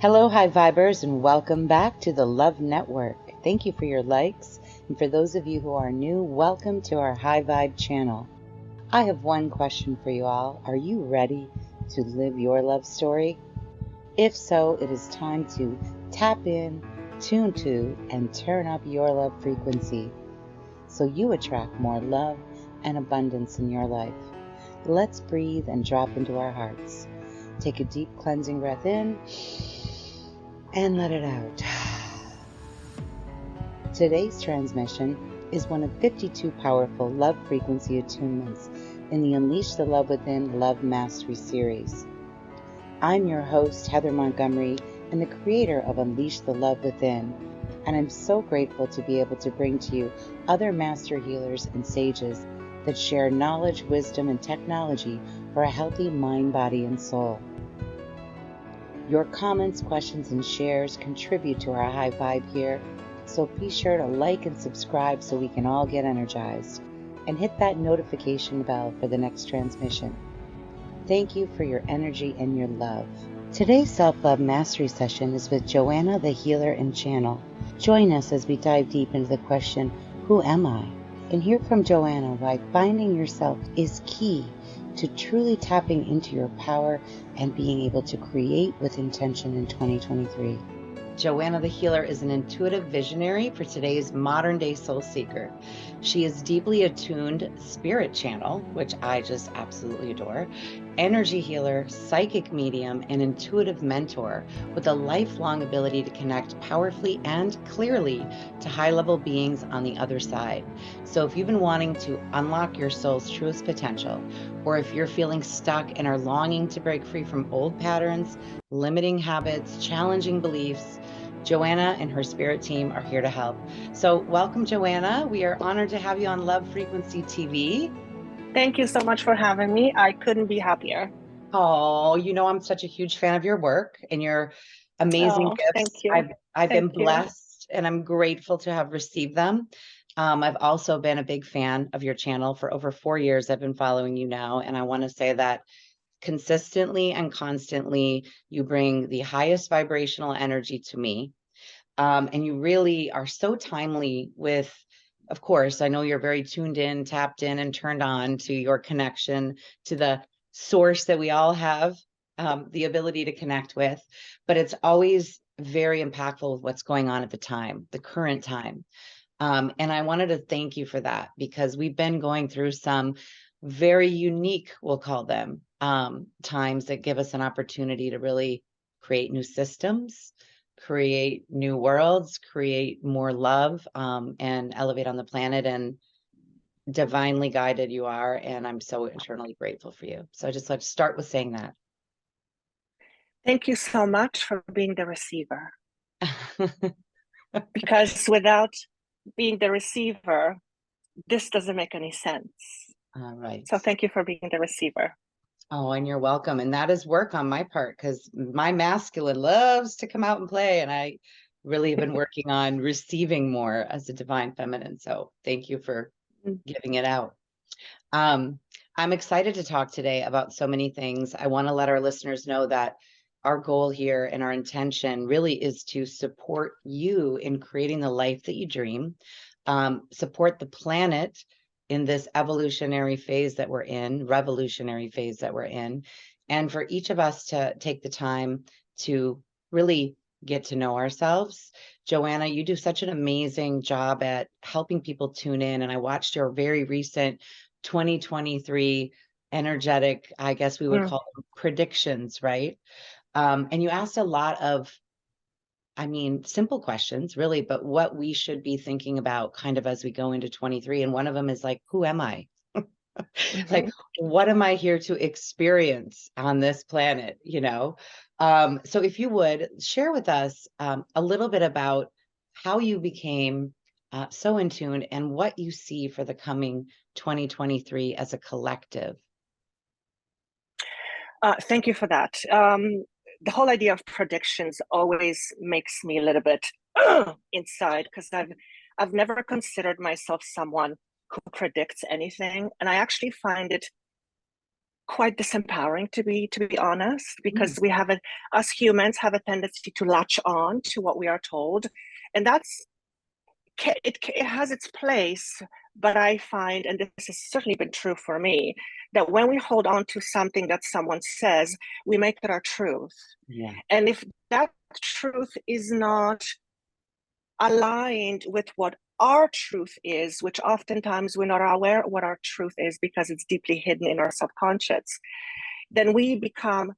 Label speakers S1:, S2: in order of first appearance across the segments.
S1: Hello, High Vibers, and welcome back to the Love Network. Thank you for your likes, and for those of you who are new, welcome to our High Vibe channel. I have one question for you all. Are you ready to live your love story? If so, it is time to tap in, tune to, and turn up your love frequency so you attract more love and abundance in your life. Let's breathe and drop into our hearts. Take a deep cleansing breath in and let it out. Today's transmission is one of 52 powerful love frequency attunements in the Unleash the Love Within Love Mastery series. I'm your host, Heather Montgomery, and the creator of Unleash the Love Within, and I'm so grateful to be able to bring to you other master healers and sages that share knowledge, wisdom, and technology for a healthy mind, body, and soul. Your comments, questions, and shares contribute to our high vibe here, so be sure to like and subscribe so we can all get energized, and hit that notification bell for the next transmission. Thank you for your energy and your love. Today's self-love mastery session is with Joanna The Healer and Channel. Join us as we dive deep into the question, who am I? And hear from Joanna why finding yourself is key to truly tapping into your power and being able to create with intention in 2023. Joanna the Healer is an intuitive visionary for today's modern day soul seeker. She is deeply attuned spirit channel, which I just absolutely adore, energy healer, psychic medium, and intuitive mentor with a lifelong ability to connect powerfully and clearly to high-level beings on the other side. So if you've been wanting to unlock your soul's truest potential, or if you're feeling stuck and are longing to break free from old patterns, limiting habits, challenging beliefs, Joanna and her spirit team are here to help. So welcome, Joanna. We are honored to have you on Love Frequency TV.
S2: Thank you so much for having me. I couldn't be happier.
S1: Oh, I'm such a huge fan of your work and your amazing gifts.
S2: Thank you.
S1: I've been blessed and I'm grateful to have received them. I've also been a big fan of your channel for over 4 years. I've been following you now, and I want to say that consistently and constantly, you bring the highest vibrational energy to me. And you really are so timely with, of course, I know you're very tuned in, tapped in, and turned on to your connection to the source that we all have the ability to connect with, but it's always very impactful with what's going on at the time, the current time. And I wanted to thank you for that, because we've been going through some very unique, we'll call them, times that give us an opportunity to really create new systems, create new worlds, create more love, and elevate on the planet. And divinely guided you are, and I'm so eternally grateful for you. So I just like to start with saying that.
S2: Thank you so much for being the receiver. Because without being the receiver, this doesn't make any sense.
S1: All right.
S2: So thank you for being the receiver.
S1: Oh, and you're welcome. And that is work on my part, because my masculine loves to come out and play. And I really have been working on receiving more as a divine feminine. So thank you for giving it out. I'm excited to talk today about so many things. I want to let our listeners know that our goal here and our intention really is to support you in creating the life that you dream, support the planet in this evolutionary phase that we're in, revolutionary phase that we're in, and for each of us to take the time to really get to know ourselves. Joanna, you do such an amazing job at helping people tune in, and I watched your very recent 2023 energetic, I guess we would call them predictions, right? And you asked a lot of, simple questions, really, but what we should be thinking about kind of as we go into 23. And one of them is like, who am I? Like, what am I here to experience on this planet? So if you would share with us a little bit about how you became so in tune and what you see for the coming 2023 as a collective.
S2: Thank you for that. The whole idea of predictions always makes me a little bit inside, because I've never considered myself someone who predicts anything, and I actually find it quite disempowering, to be honest, because we have us humans have a tendency to latch on to what we are told, and it has its place. But I find, and this has certainly been true for me, that when we hold on to something that someone says, we make it our truth.
S1: Yeah.
S2: And if that truth is not aligned with what our truth is, which oftentimes we're not aware of what our truth is because it's deeply hidden in our subconscious, then we become,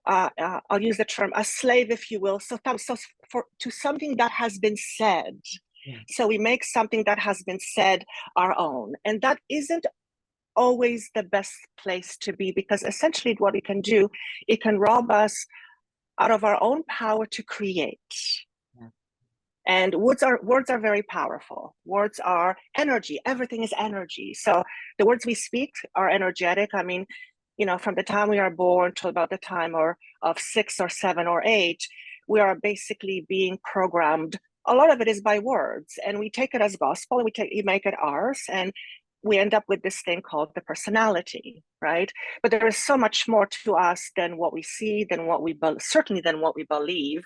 S2: I'll use the term, a slave, if you will, to something that has been said.
S1: Yeah.
S2: So we make something that has been said our own. And that isn't always the best place to be, because essentially what it can do, it can rob us out of our own power to create.
S1: Yeah.
S2: And words are very powerful. Words are energy. Everything is energy. So the words we speak are energetic. I mean, from the time we are born till about the time of 6 or 7 or 8, we are basically being programmed. A lot of it is by words, and we take it as gospel, and we make it ours, and we end up with this thing called the personality, right? But there is so much more to us than what we see, certainly than what we believe,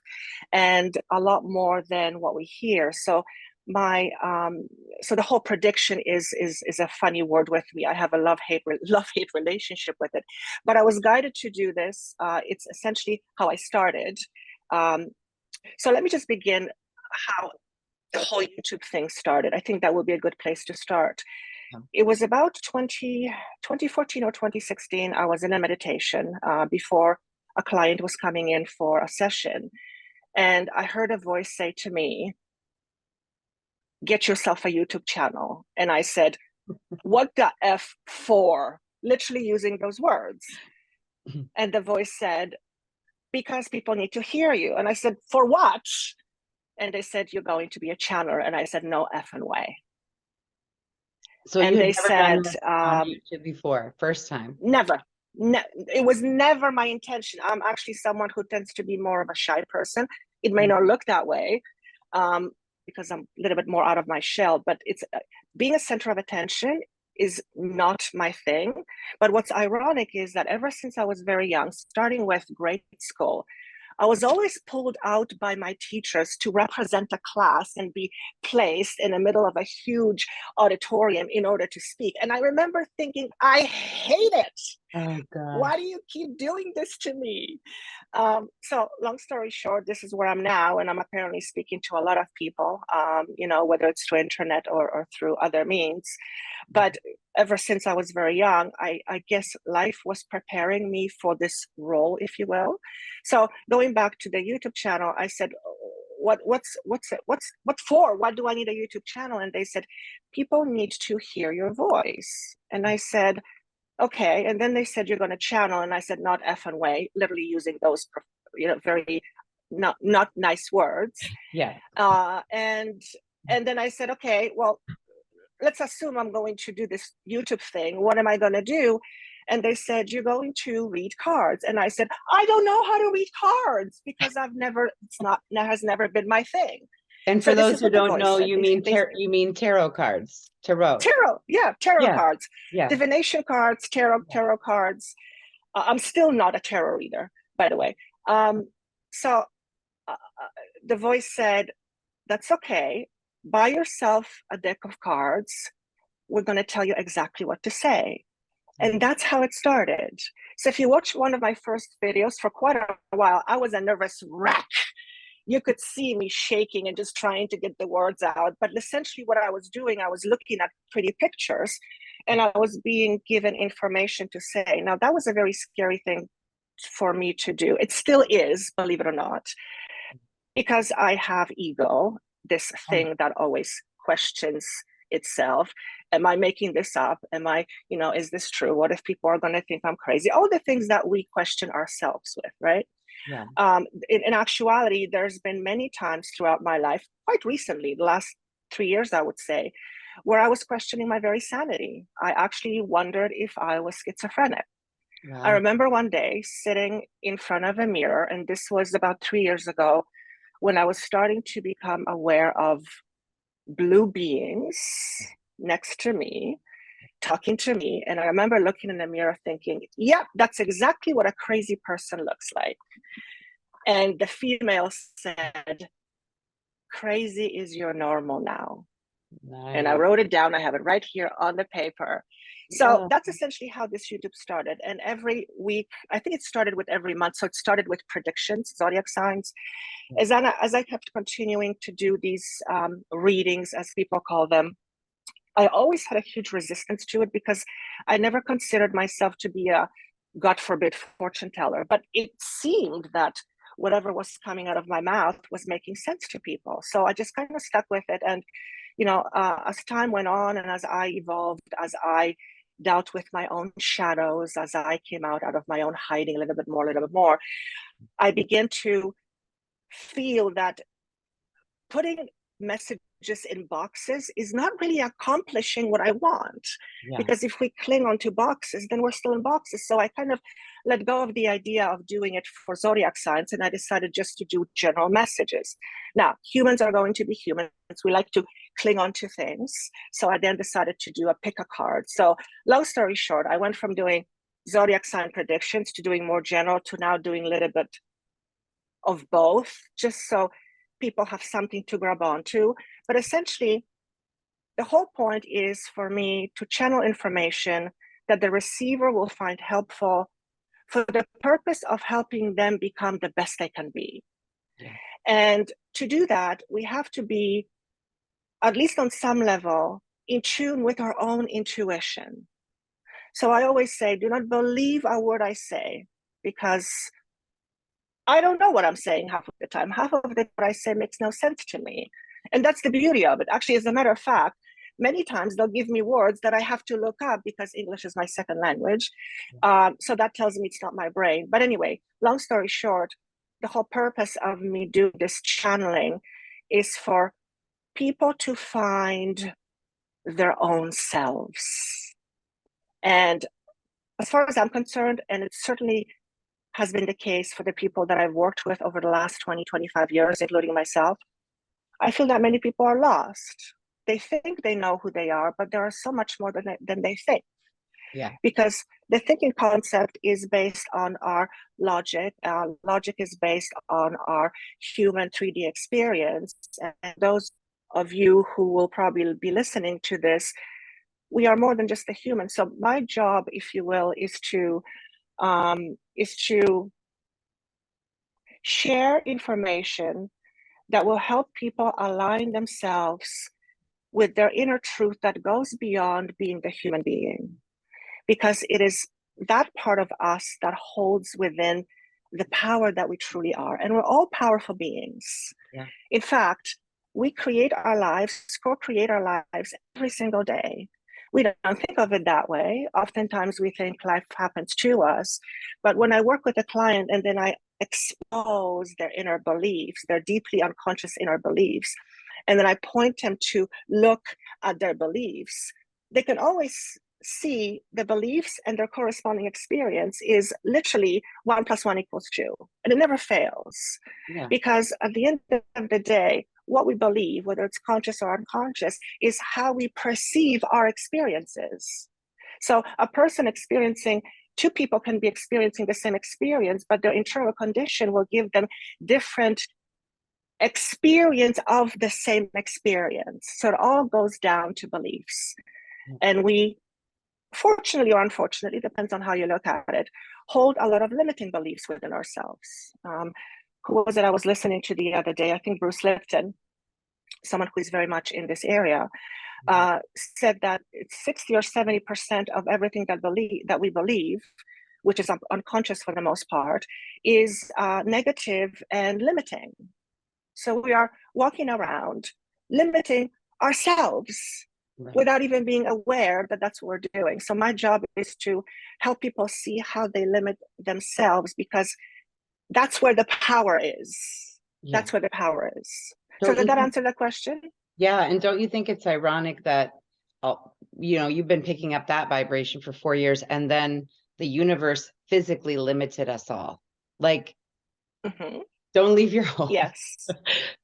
S2: and a lot more than what we hear. So so the whole prediction is a funny word with me. I have a love-hate relationship with it, but I was guided to do this. It's essentially how I started. So let me just begin how the whole YouTube thing started. I think that would be a good place to start. It was about 2014 or 2016. I was in a meditation before a client was coming in for a session. And I heard a voice say to me, "Get yourself a YouTube channel." And I said, "What the F for?" Literally using those words. And the voice said, "Because people need to hear you." And I said, "For what?" And they said, "You're going to be a channeler." And I said, "No effing way."
S1: So
S2: and
S1: you had
S2: they
S1: never
S2: said,
S1: done this on YouTube before, first time?
S2: Never. It was never my intention. I'm actually someone who tends to be more of a shy person. It may not look that way because I'm a little bit more out of my shell, but it's being a center of attention is not my thing. But what's ironic is that ever since I was very young, starting with grade school, I was always pulled out by my teachers to represent a class and be placed in the middle of a huge auditorium in order to speak. And I remember thinking, I hate it.
S1: Oh, God.
S2: Why do you keep doing this to me? So long story short, this is where I'm now, and I'm apparently speaking to a lot of people, whether it's through internet or through other means. But ever since I was very young, I guess life was preparing me for this role, if you will. So going back to the YouTube channel, I said, what for? What do I need a YouTube channel? And they said, people need to hear your voice. And I said, okay. And then they said, you're going to channel. And I said, not effing way, literally using those, very not nice words.
S1: Yeah.
S2: And then I said, okay, well, let's assume I'm going to do this YouTube thing. What am I going to do? And they said, you're going to read cards. And I said, I don't know how to read cards because that has never been my thing.
S1: And for those who don't know, you mean tarot cards. Tarot,
S2: cards,
S1: yeah.
S2: Divination cards, tarot cards. I'm still not a tarot reader, by the way. So the voice said, that's okay. Buy yourself a deck of cards. We're going to tell you exactly what to say. And that's how it started. So if you watch one of my first videos, for quite a while, I was a nervous wreck. You could see me shaking and just trying to get the words out. But essentially what I was doing, I was looking at pretty pictures and I was being given information to say. Now, that was a very scary thing for me to do. It still is, believe it or not, because I have ego, this thing that always questions itself. Am I making this up? Am I, is this true? What if people are going to think I'm crazy? All the things that we question ourselves with, right?
S1: Yeah.
S2: In actuality, there's been many times throughout my life, quite recently, the last 3 years, I would say, where I was questioning my very sanity. I actually wondered if I was schizophrenic. Wow. I remember one day sitting in front of a mirror, and this was about 3 years ago, when I was starting to become aware of blue beings next to me. talking to me. And I remember looking in the mirror thinking, yep, that's exactly what a crazy person looks like. And the female said, crazy is your normal now. Nice. And I wrote it down. I have it right here on the paper. So that's essentially how this YouTube started. And every week, I think it started with every month. So it started with predictions, zodiac signs. As I kept continuing to do these readings, as people call them, I always had a huge resistance to it because I never considered myself to be a, God forbid, fortune teller. But it seemed that whatever was coming out of my mouth was making sense to people. So I just kind of stuck with it. And, you know, as time went on and as I evolved, as I dealt with my own shadows, as I came out of my own hiding a little bit more, I began to feel that putting messages in boxes is not really accomplishing what I want. Because if we cling onto boxes, then we're still in boxes. So I kind of let go of the idea of doing it for zodiac signs, and I decided just to do general messages. Now, humans are going to be humans. We like to cling on to things. So I then decided to do a pick a card. So long story short, I went from doing zodiac sign predictions to doing more general to now doing a little bit of both, just so people have something to grab onto. But essentially, the whole point is for me to channel information that the receiver will find helpful for the purpose of helping them become the best they can be. And to do that, we have to be, at least on some level, in tune with our own intuition. So I always say, do not believe a word I say, because I don't know what I'm saying half of the time. Half of what I say makes no sense to me. And that's the beauty of it. Actually, as a matter of fact, many times they'll give me words that I have to look up because English is my second language. So that tells me it's not my brain. But anyway, long story short, the whole purpose of me doing this channeling is for people to find their own selves. And as far as I'm concerned, and it certainly has been the case for the people that I've worked with over the last 20, 25 years, including myself, I feel that many people are lost. They think they know who they are, but there are so much more than they think. Because the thinking concept is based on our logic. Logic is based on our human 3D experience. And those of you who will probably be listening to this, we are more than just a human. So my job, if you will, is to share information that will help people align themselves with their inner truth that goes beyond being the human being. Because it is that part of us that holds within the power that we truly are. And we're all powerful beings. In fact, we create our lives, co-create our lives every single day. We don't think of it that way. Oftentimes we think life happens to us. But when I work with a client and then I expose their inner beliefs, their deeply unconscious inner beliefs, and then I point them to look at their beliefs, they can always see the beliefs and their corresponding experience is literally 1 + 1 = 2. And it never fails. Because at the end of the day, what we believe, whether it's conscious or unconscious, is how we perceive our experiences. So a person experiencing, two people can be experiencing the same experience, but their internal condition will give them different experience of the same experience. So it all goes down to beliefs. And we, fortunately or unfortunately, depends on how you look at it, hold a lot of limiting beliefs within ourselves. Who was it I was listening to the other day? I think Bruce Lipton, someone who is very much in this area, said that it's 60 or 70% of everything that we believe, which is unconscious for the most part, is negative and limiting. So we are walking around limiting ourselves without even being aware that that's what we're doing. So my job is to help people see how they limit themselves, because that's where the power is. That's where the power is. So did that answer the question?
S1: Yeah. And don't you think it's ironic that, you know, you've been picking up that vibration for 4 years, and then the universe physically limited us all? Like, don't leave your home.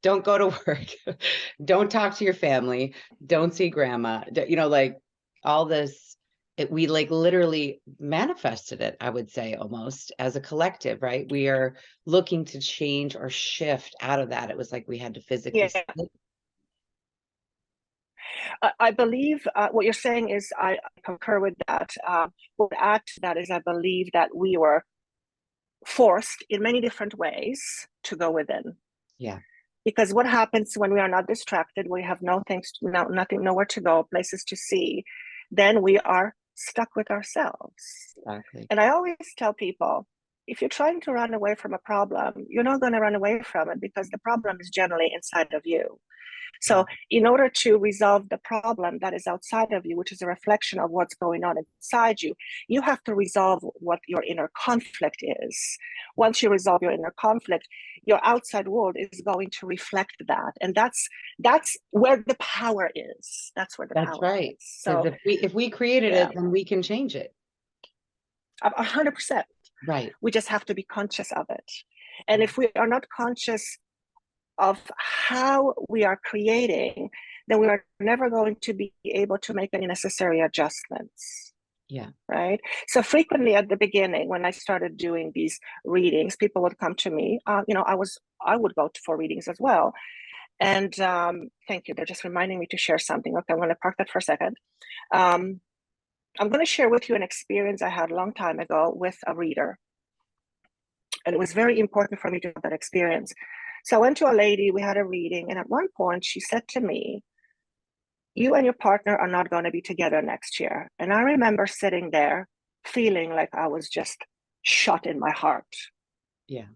S1: Don't go to work. Don't talk to your family. Don't see grandma. You know, like all this we like literally manifested it, I would say, almost as a collective, right? We are looking to change or shift out of that. It was like we had to physically
S2: Yeah. I believe what you're saying is, I concur with that. What I add to that is, I believe that we were forced in many different ways to go within.
S1: Yeah.
S2: Because what happens when we are not distracted, we have nothing, nowhere to go, places to see, then we are stuck with ourselves.
S1: Exactly.
S2: And I always tell people, if you're trying to run away from a problem, you're not going to run away from it, because the problem is generally inside of you. So in order to resolve the problem that is outside of you, which is a reflection of what's going on inside you, you have to resolve what your inner conflict is. Once you resolve your inner conflict, your outside world is going to reflect that. And that's where the power is. That's where the
S1: That's
S2: power
S1: right.
S2: is.
S1: So
S2: So
S1: if we created it, then we can change it.
S2: 100%.
S1: Right.
S2: We just have to be conscious of it. And if we are not conscious of how we are creating, then we are never going to be able to make any necessary adjustments.
S1: Yeah.
S2: Right. So frequently at the beginning, when I started doing these readings, people would come to me. I would go for readings as well. And thank you. They're just reminding me to share something. Okay, I'm going to park that for a second. I'm going to share with you an experience I had a long time ago with a reader. And it was very important for me to have that experience. So I went to a lady, we had a reading, and at one point she said to me, "You and your partner are not going to be together next year." And I remember sitting there feeling like I was just shot in my heart.
S1: Yeah.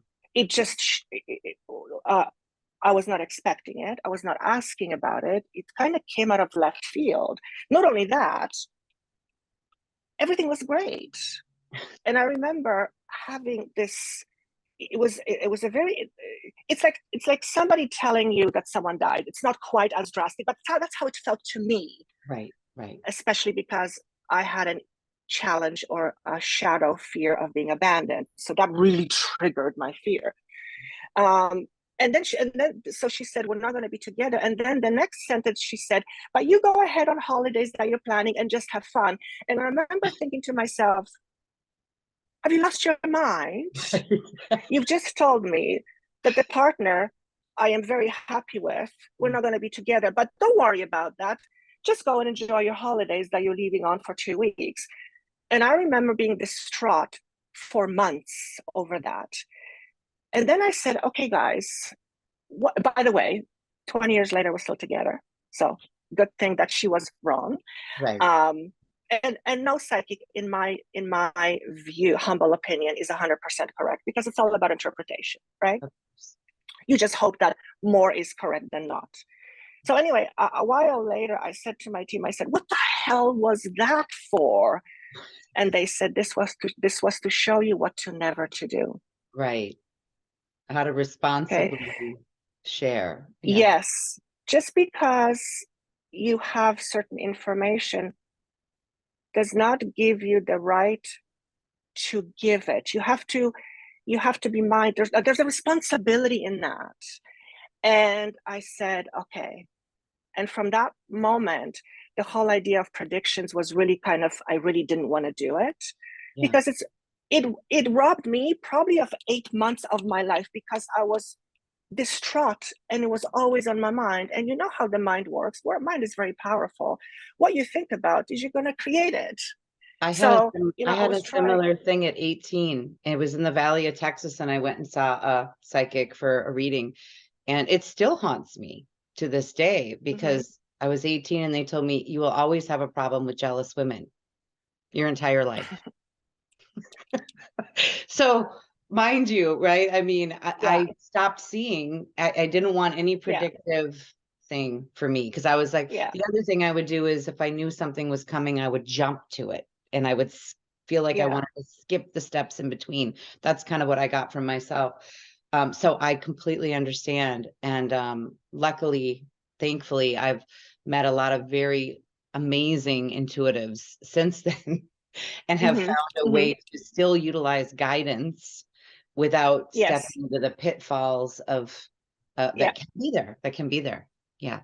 S2: I was not expecting it. I was not asking about it. It kind of came out of left field. Not only that, everything was great. And I remember having this, it was a very, it's like somebody telling you that someone died. It's not quite as drastic, but that's how it felt to me.
S1: Right. Right.
S2: Especially because I had a challenge or a shadow fear of being abandoned. So that really triggered my fear. So she said, "We're not going to be together." And then the next sentence she said, "But you go ahead on holidays that you're planning and just have fun." And I remember thinking to myself, have you lost your mind? You've just told me that the partner I am very happy with, we're not going to be together, but don't worry about that. Just go and enjoy your holidays that you're leaving on for 2 weeks. And I remember being distraught for months over that. And then I said, okay, guys, by the way, 20 years later, we're still together. So good thing that she was wrong.
S1: Right.
S2: And no psychic, in my view, humble opinion, is 100% correct, because it's all about interpretation, right? You just hope that more is correct than not. So anyway, a while later, I said to my team, I said, "What the hell was that for?" And they said, this was to show you what to never to do.
S1: Right. How to responsibly share. Yeah.
S2: Yes. Just because you have certain information does not give you the right to give it. You have to be mindful. There's a responsibility in that. And I said, okay. And from that moment, the whole idea of predictions was really kind of, I really didn't want to do it, because it robbed me probably of 8 months of my life, because I was distraught and it was always on my mind. And you know how the mind works. Where mind is very powerful. What you think about is you're going to create it.
S1: I had a similar thing at 18. It was in the Valley of Texas, and I went and saw a psychic for a reading, and it still haunts me to this day, because I was 18 and they told me, "You will always have a problem with jealous women your entire life." So mind you, right? I mean, I stopped seeing, I didn't want any predictive thing for me, because I was like, the other thing I would do is, if I knew something was coming, I would jump to it, and I would feel like I wanted to skip the steps in between. That's kind of what I got from myself. So I completely understand. And luckily, thankfully, I've met a lot of very amazing intuitives since then, and have found a way to still utilize guidance without stepping into the pitfalls of that can be there. Yeah.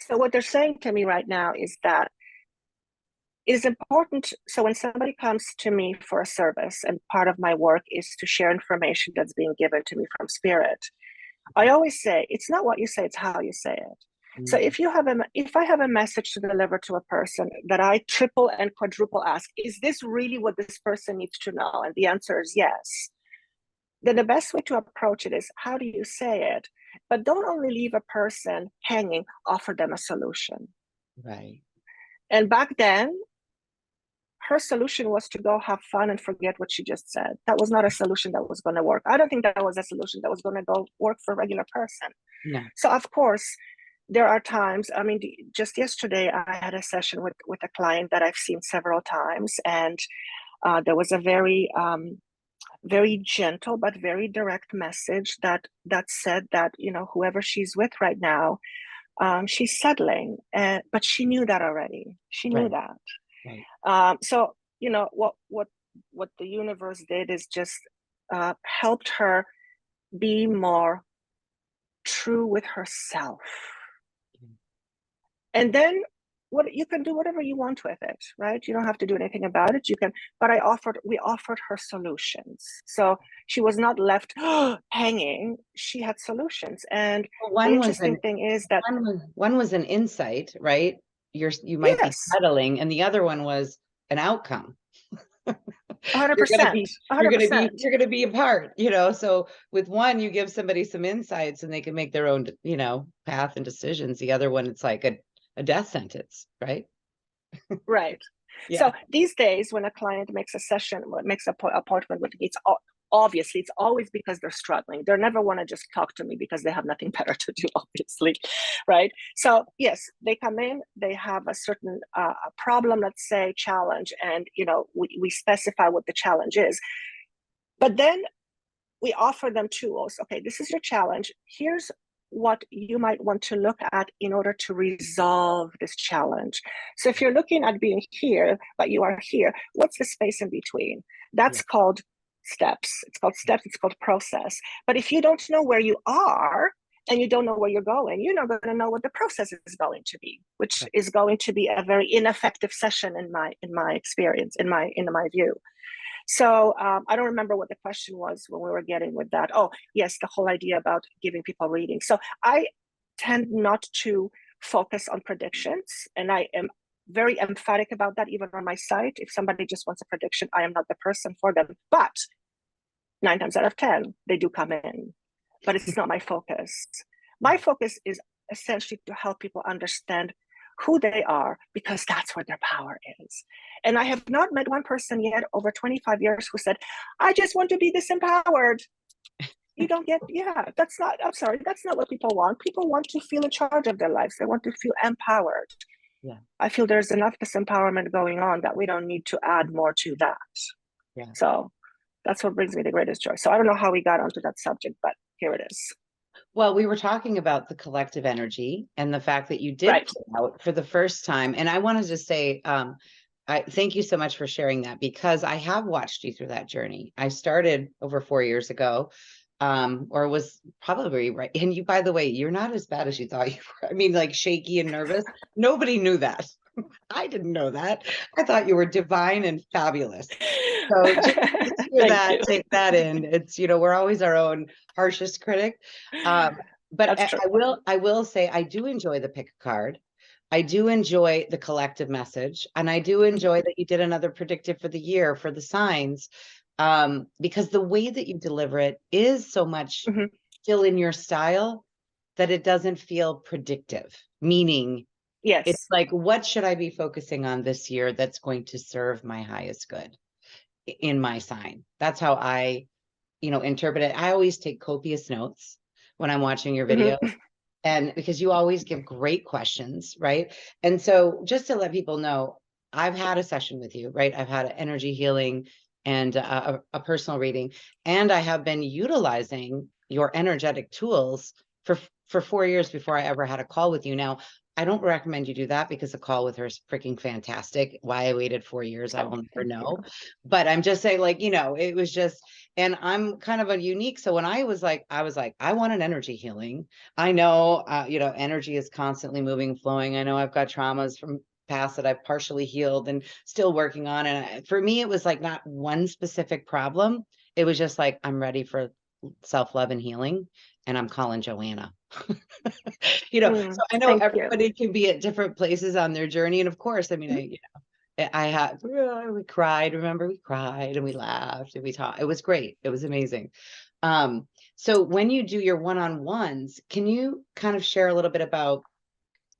S2: So what they're saying to me right now is that it is important. So when somebody comes to me for a service, and part of my work is to share information that's being given to me from spirit, I always say, it's not what you say, it's how you say it. So if I have a message to deliver to a person that I triple and quadruple ask, is this really what this person needs to know? And the answer is yes. Then the best way to approach it is, how do you say it? But don't only leave a person hanging, offer them a solution.
S1: Right.
S2: And back then, her solution was to go have fun and forget what she just said. That was not a solution that was going to work. I don't think that was a solution that was going to go work for a regular person.
S1: No.
S2: So of course, there are times, I mean, just yesterday, I had a session with a client that I've seen several times. And there was a very, very gentle, but very direct message that said that, you know, whoever she's with right now, she's settling. But she knew that already. She knew that. Right. So, you know, what the universe did is just helped her be more true with herself. And then you can do whatever you want with it, right? You don't have to do anything about it. You can, but we offered her solutions. So she was not left hanging. She had solutions. And the interesting thing is that
S1: one was an insight, right? You might be settling, and the other one was an outcome.
S2: 100%.
S1: You're going to be apart, you know. So with one, you give somebody some insights and they can make their own, you know, path and decisions. The other one, it's like a death sentence, right?
S2: Right. Yeah. So these days, when a client makes a session, makes an appointment with me, obviously it's always because they're struggling. They never want to just talk to me because they have nothing better to do, obviously, right? So yes, they come in, they have a certain problem, let's say, challenge, and you know, we specify what the challenge is. But then we offer them tools. Okay, this is your challenge. Here's what you might want to look at in order to resolve this challenge. So if you're looking at being here, but you are here, what's the space in between? That's called steps. It's called steps. It's called process. But if you don't know where you are and you don't know where you're going, you're not going to know what the process is going to be, which is going to be a very ineffective session in my experience, in my view. So I don't remember what the question was when we were getting with that. Oh, yes, the whole idea about giving people readings. So I tend not to focus on predictions, and I am very emphatic about that even on my site. If somebody just wants a prediction, I am not the person for them. But 9 times out of 10, they do come in. But it's not my focus. My focus is essentially to help people understand who they are, because that's where their power is. And I have not met one person yet over 25 years who said, I just want to be disempowered. You don't get, that's not what people want. People want to feel in charge of their lives. They want to feel empowered. Yeah. I feel there's enough disempowerment going on that we don't need to add more to that. Yeah. So that's what brings me the greatest joy. So I don't know how we got onto that subject, but here it is.
S1: Well, we were talking about the collective energy and the fact that you did put out for the first time. And I wanted to say, I thank you so much for sharing that, because I have watched you through that journey. I started over 4 years ago, or was probably right. And you, by the way, you're not as bad as you thought you were. I mean, like shaky and nervous. Nobody knew that. I didn't know that. I thought you were divine and fabulous. So just hear that, take that in. It's, you know, we're always our own harshest critic. But I will say, I do enjoy the pick a card. I do enjoy the collective message. And I do enjoy that you did another predictive for the year for the signs, because the way that you deliver it is so much still in your style that it doesn't feel predictive, meaning it's like, what should I be focusing on this year that's going to serve my highest good in my sign? That's how I, you know, interpret it. I always take copious notes when I'm watching your videos, and because you always give great questions, right? And so just to let people know, I've had a session with you, right? I've had an energy healing and a personal reading, and I have been utilizing your energetic tools for 4 years before I ever had a call with you. Now, I don't recommend you do that, because a call with her is freaking fantastic. Why I waited 4 years, I will never know. But I'm just saying, like, you know, it was just, and I'm kind of a unique. So when I was like, I want an energy healing. I know, you know, energy is constantly moving, flowing. I know I've got traumas from past that I've partially healed and still working on. And for me, it was like not one specific problem. It was just like, I'm ready for self-love and healing, and I'm calling Joanna. So I know
S2: Thank you.
S1: everybody can be at different places on their journey. And of course, I mean, I had, we cried, remember, we cried and we laughed and we talked. It was great. It was amazing. So when you do your one-on-ones, can you kind of share a little bit about,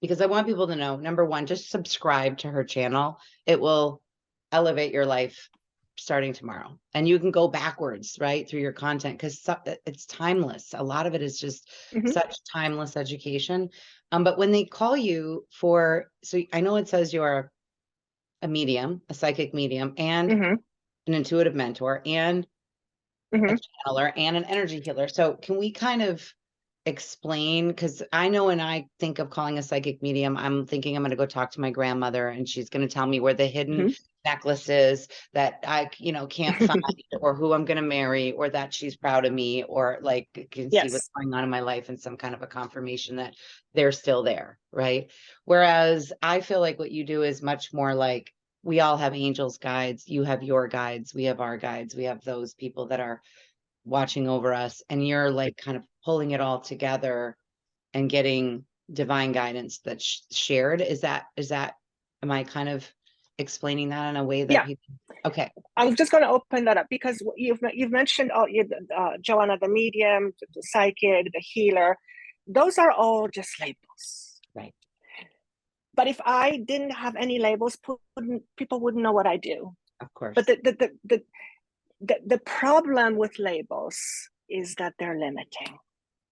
S1: because I want people to know, number one, just subscribe to her channel. It will elevate your life starting tomorrow. And you can go backwards, right, through your content, because it's timeless. A lot of it is just such timeless education. But when they call you for, so I know it says you're a medium, a psychic medium, and an intuitive mentor, and a channeler, and an energy healer. So can we kind of explain, because I know when I think of calling a psychic medium, I'm thinking I'm going to go talk to my grandmother and she's going to tell me where the hidden necklace is that I can't find, or who I'm going to marry, or that she's proud of me, or like can see what's going on in my life and some kind of a confirmation that they're still there, right? Whereas I feel like what you do is much more like, we all have angels, guides, you have your guides, we have our guides, we have those people that are watching over us, and you're like kind of pulling it all together and getting divine guidance that's shared. Is that, am I kind of explaining that in a way that people, okay.
S2: I'm just going to open that up because you've mentioned Joanna the medium, the psychic, the healer. Those are all just labels.
S1: Right.
S2: But if I didn't have any labels, people wouldn't know what I do.
S1: Of course.
S2: But the problem with labels is that they're limiting.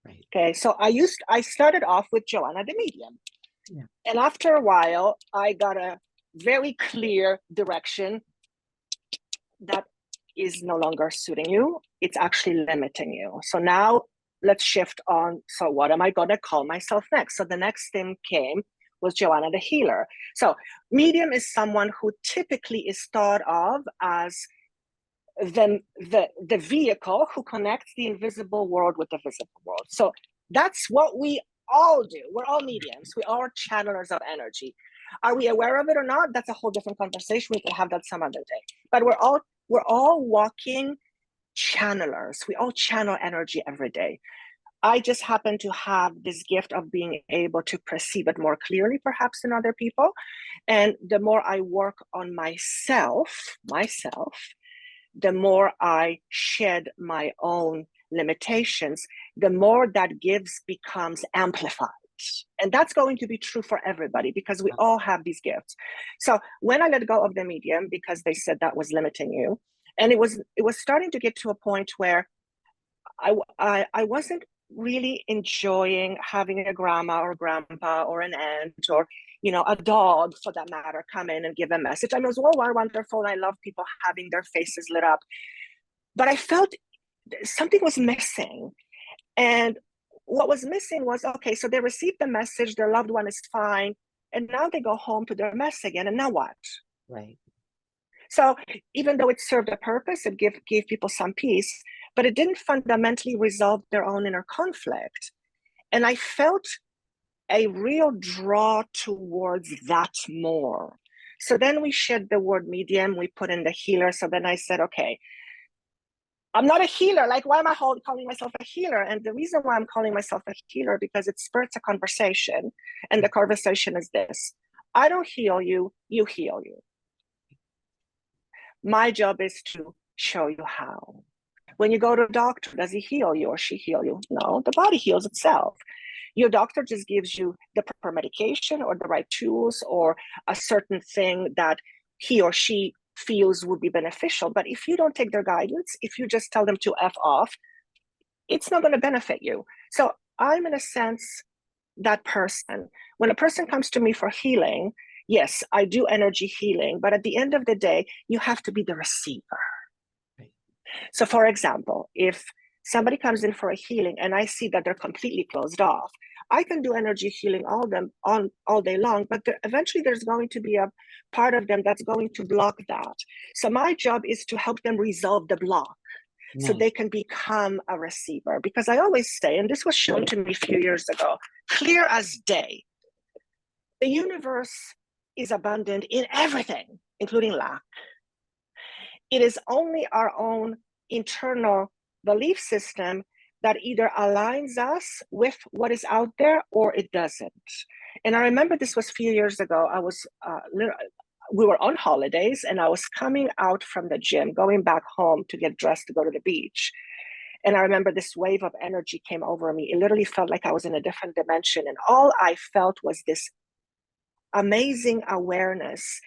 S1: Right.
S2: Okay, so I started off with Joanna the medium, and after a while, I got a very clear direction that is no longer suiting you. It's actually limiting you. So now let's shift on. So what am I going to call myself next? So the next thing was Joanna the healer. So medium is someone who typically is thought of as the vehicle who connects the invisible world with the visible world. So that's what we all do. We're all mediums. We are channelers of energy. Are we aware of it or not? That's a whole different conversation. We can have that some other day. But we're all walking channelers. We all channel energy every day. I just happen to have this gift of being able to perceive it more clearly, perhaps, than other people. And the more I work on myself, the more I shed my own limitations, the more that gives becomes amplified. And that's going to be true for everybody because we all have these gifts. So when I let go of the medium, because they said that was limiting you, and it was starting to get to a point where I wasn't really enjoying having a grandma or grandpa or an aunt or a dog for that matter come in and give a message. I mean, it was all wonderful, and I love people having their faces lit up, but I felt something was missing. And what was missing was, okay, so they received the message, their loved one is fine, and now they go home to their mess again, and now what?
S1: Right.
S2: So even though it served a purpose, it gave people some peace, but it didn't fundamentally resolve their own inner conflict. And I felt a real draw towards that more. So then we shed the word medium, we put in the healer. So then I said, okay, I'm not a healer. Like, why am I calling myself a healer? And the reason why I'm calling myself a healer, because it spurs a conversation. And the conversation is this: I don't heal you, you heal you. My job is to show you how. When you go to a doctor, does he heal you or she heal you? No, the body heals itself. Your doctor just gives you the proper medication or the right tools or a certain thing that he or she feels would be beneficial. But if you don't take their guidance, if you just tell them to F off, it's not going to benefit you. So I'm, in a sense, that person. When a person comes to me for healing, yes, I do energy healing, but at the end of the day, you have to be the receiver. Right. So for example, if somebody comes in for a healing and I see that they're completely closed off, I can do energy healing all day long, but eventually there's going to be a part of them that's going to block that. So my job is to help them resolve the block. So they can become a receiver. Because I always say, and this was shown to me a few years ago, clear as day, the universe is abundant in everything, including lack. It is only our own internal belief system that either aligns us with what is out there or it doesn't. And I remember this was a few years ago. We were on holidays and I was coming out from the gym, going back home to get dressed to go to the beach. And I remember this wave of energy came over me. It literally felt like I was in a different dimension. And all I felt was this amazing awareness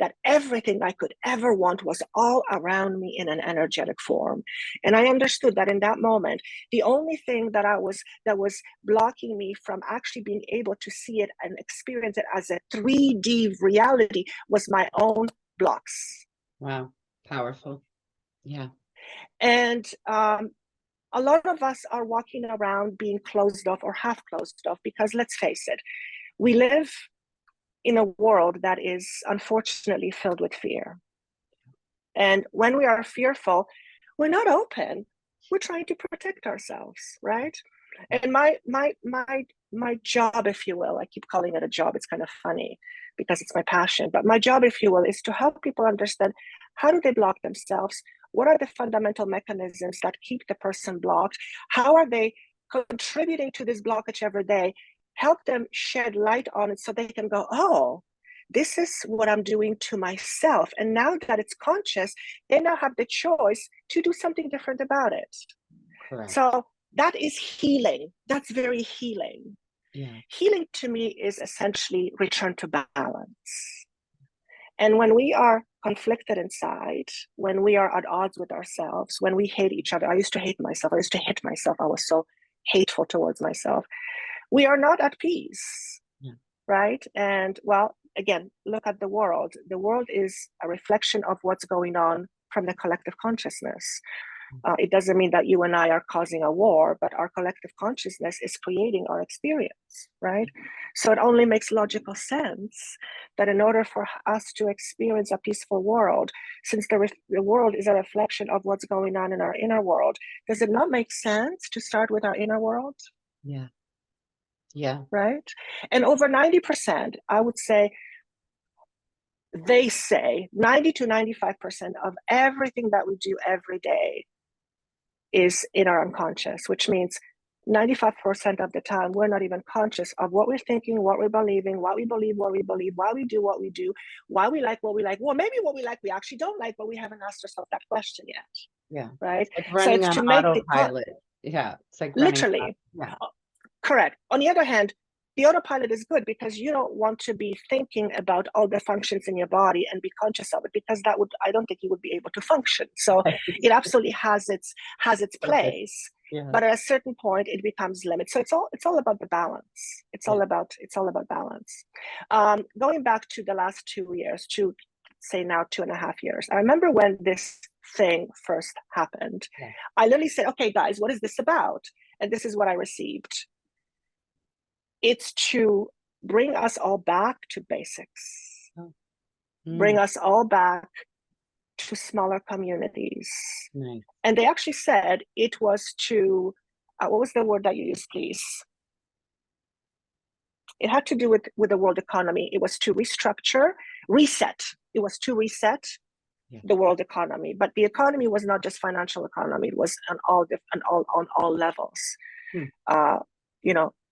S2: that everything I could ever want was all around me in an energetic form. And I understood that in that moment, the only thing that was blocking me from actually being able to see it and experience it as a 3D reality was my own blocks.
S1: Wow. Powerful. Yeah.
S2: And a lot of us are walking around being closed off or half closed off because, let's face it, we live in a world that is unfortunately filled with fear. And when we are fearful, we're not open. We're trying to protect ourselves, right? And my job, if you will, I keep calling it a job. It's kind of funny because it's my passion, but my job, if you will, is to help people understand, how do they block themselves? What are the fundamental mechanisms that keep the person blocked? How are they contributing to this blockage every day? Help them shed light on it so they can go, oh, this is what I'm doing to myself. And now that it's conscious, they now have the choice to do something different about it.
S1: Correct.
S2: So that is healing. That's very healing.
S1: Yeah.
S2: Healing to me is essentially return to balance. And when we are conflicted inside, when we are at odds with ourselves, when we hate each other, I used to hate myself. I used to hate myself. I was so hateful towards myself. We are not at peace, right? And well, again, look at the world. The world is a reflection of what's going on from the collective consciousness. It doesn't mean that you and I are causing a war, but our collective consciousness is creating our experience, right? So it only makes logical sense that in order for us to experience a peaceful world, since the world is a reflection of what's going on in our inner world, does it not make sense to start with our inner world?
S1: Yeah. Yeah.
S2: Right? And over 90%, I would say, they say 90 to 95% of everything that we do every day is in our unconscious, which means 95% of the time, we're not even conscious of what we're thinking, what we're believing, what we believe, why we do what we do, why we like what we like. Well, maybe what we like, we actually don't like, but we haven't asked ourselves that question yet.
S1: Yeah.
S2: Right.
S1: It's like running on autopilot. Yeah. It's like
S2: literally.
S1: Yeah.
S2: Correct. On the other hand, the autopilot is good because you don't want to be thinking about all the functions in your body and be conscious of it, because I don't think you would be able to function. So it absolutely has its place, but at a certain point it becomes limited. So it's all about the balance. It's all about balance. Going back to the last 2 years, to say now 2.5 years, I remember when this thing first happened. I literally said, okay, guys, what is this about? And this is what I received. It's to bring us all back to basics, bring us all back to smaller communities.
S1: Nice.
S2: And they actually said it was to, what was the word that you used, please? It had to do with the world economy. It was to reset. It was to reset the world economy. But the economy was not just financial economy. It was on all levels.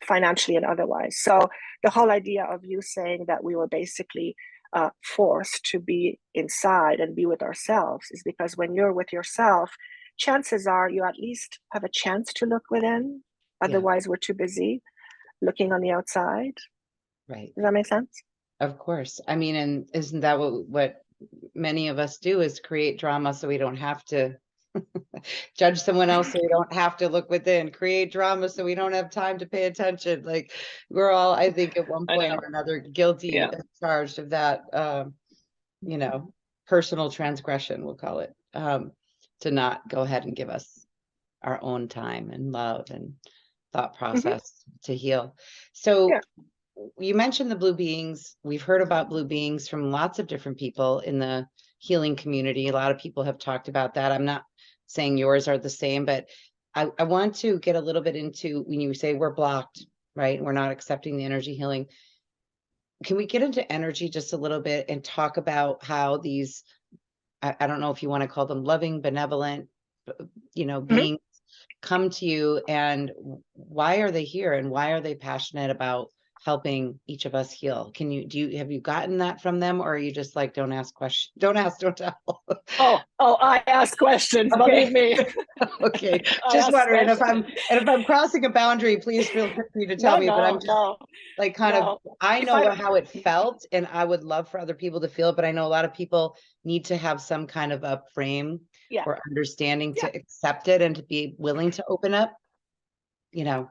S2: Financially and otherwise. So the whole idea of you saying that we were basically forced to be inside and be with ourselves is because when you're with yourself, chances are you at least have a chance to look within. Otherwise, we're too busy looking on the outside.
S1: Right.
S2: Does that make sense?
S1: Of course. I mean, and isn't that what many of us do, is create drama so we don't have to judge someone else, so we don't have to look within, create drama so we don't have time to pay attention. Like, we're all, I think, at one point or another guilty and charged of that, personal transgression, we'll call it, to not go ahead and give us our own time and love and thought process to heal. So you mentioned the blue beings. We've heard about blue beings from lots of different people in the healing community. A lot of people have talked about that. I'm not saying yours are the same, but I want to get a little bit into when you say we're blocked, right? We're not accepting the energy healing. can we get into energy just a little bit and talk about how these, I don't know if you want to call them loving, benevolent, beings come to you, and why are they here, and why are they passionate about helping each of us heal? Have you gotten that from them, or are you just like, don't ask questions, don't ask, don't tell?
S2: I ask questions,
S1: Okay.
S2: believe me.
S1: Okay. Just wondering if I'm crossing a boundary, please feel free to tell me, but I'm just like I know how it felt, and I would love for other people to feel it, but I know a lot of people need to have some kind of a frame or understanding to accept it and to be willing to open up,
S2: Yeah.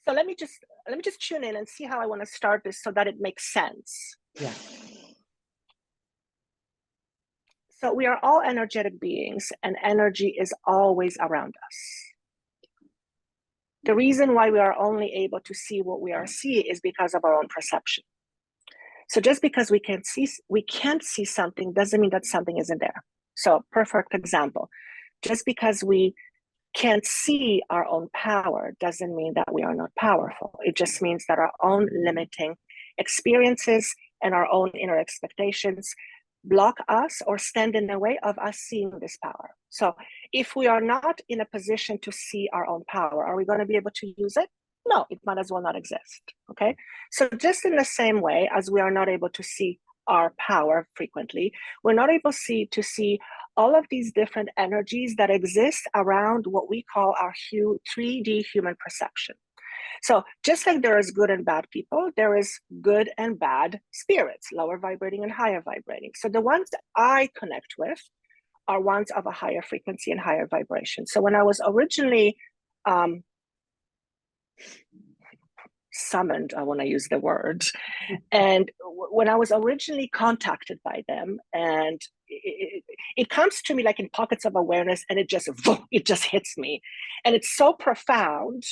S2: So let me just tune in and see how I want to start this so that it makes sense.
S1: Yeah.
S2: So we are all energetic beings, and energy is always around us. The reason why we are only able to see what we are seeing is because of our own perception. So just because we can't see something doesn't mean that something isn't there. So perfect example. Just because we can't see our own power doesn't mean that we are not powerful. It just means that our own limiting experiences and our own inner expectations block us or stand in the way of us seeing this power. So if we are not in a position to see our own power, are we going to be able to use it? No, it might as well not exist. Okay. So just in the same way as we are not able to see our power frequently, we're not able to see all of these different energies that exist around what we call our 3D human perception. So just like there is good and bad people, there is good and bad spirits, lower vibrating and higher vibrating. So the ones that I connect with are ones of a higher frequency and higher vibration. So when I was originally summoned, I want to use the word, and when I was originally contacted by them, and it comes to me like in pockets of awareness, and it just hits me, and it's so profound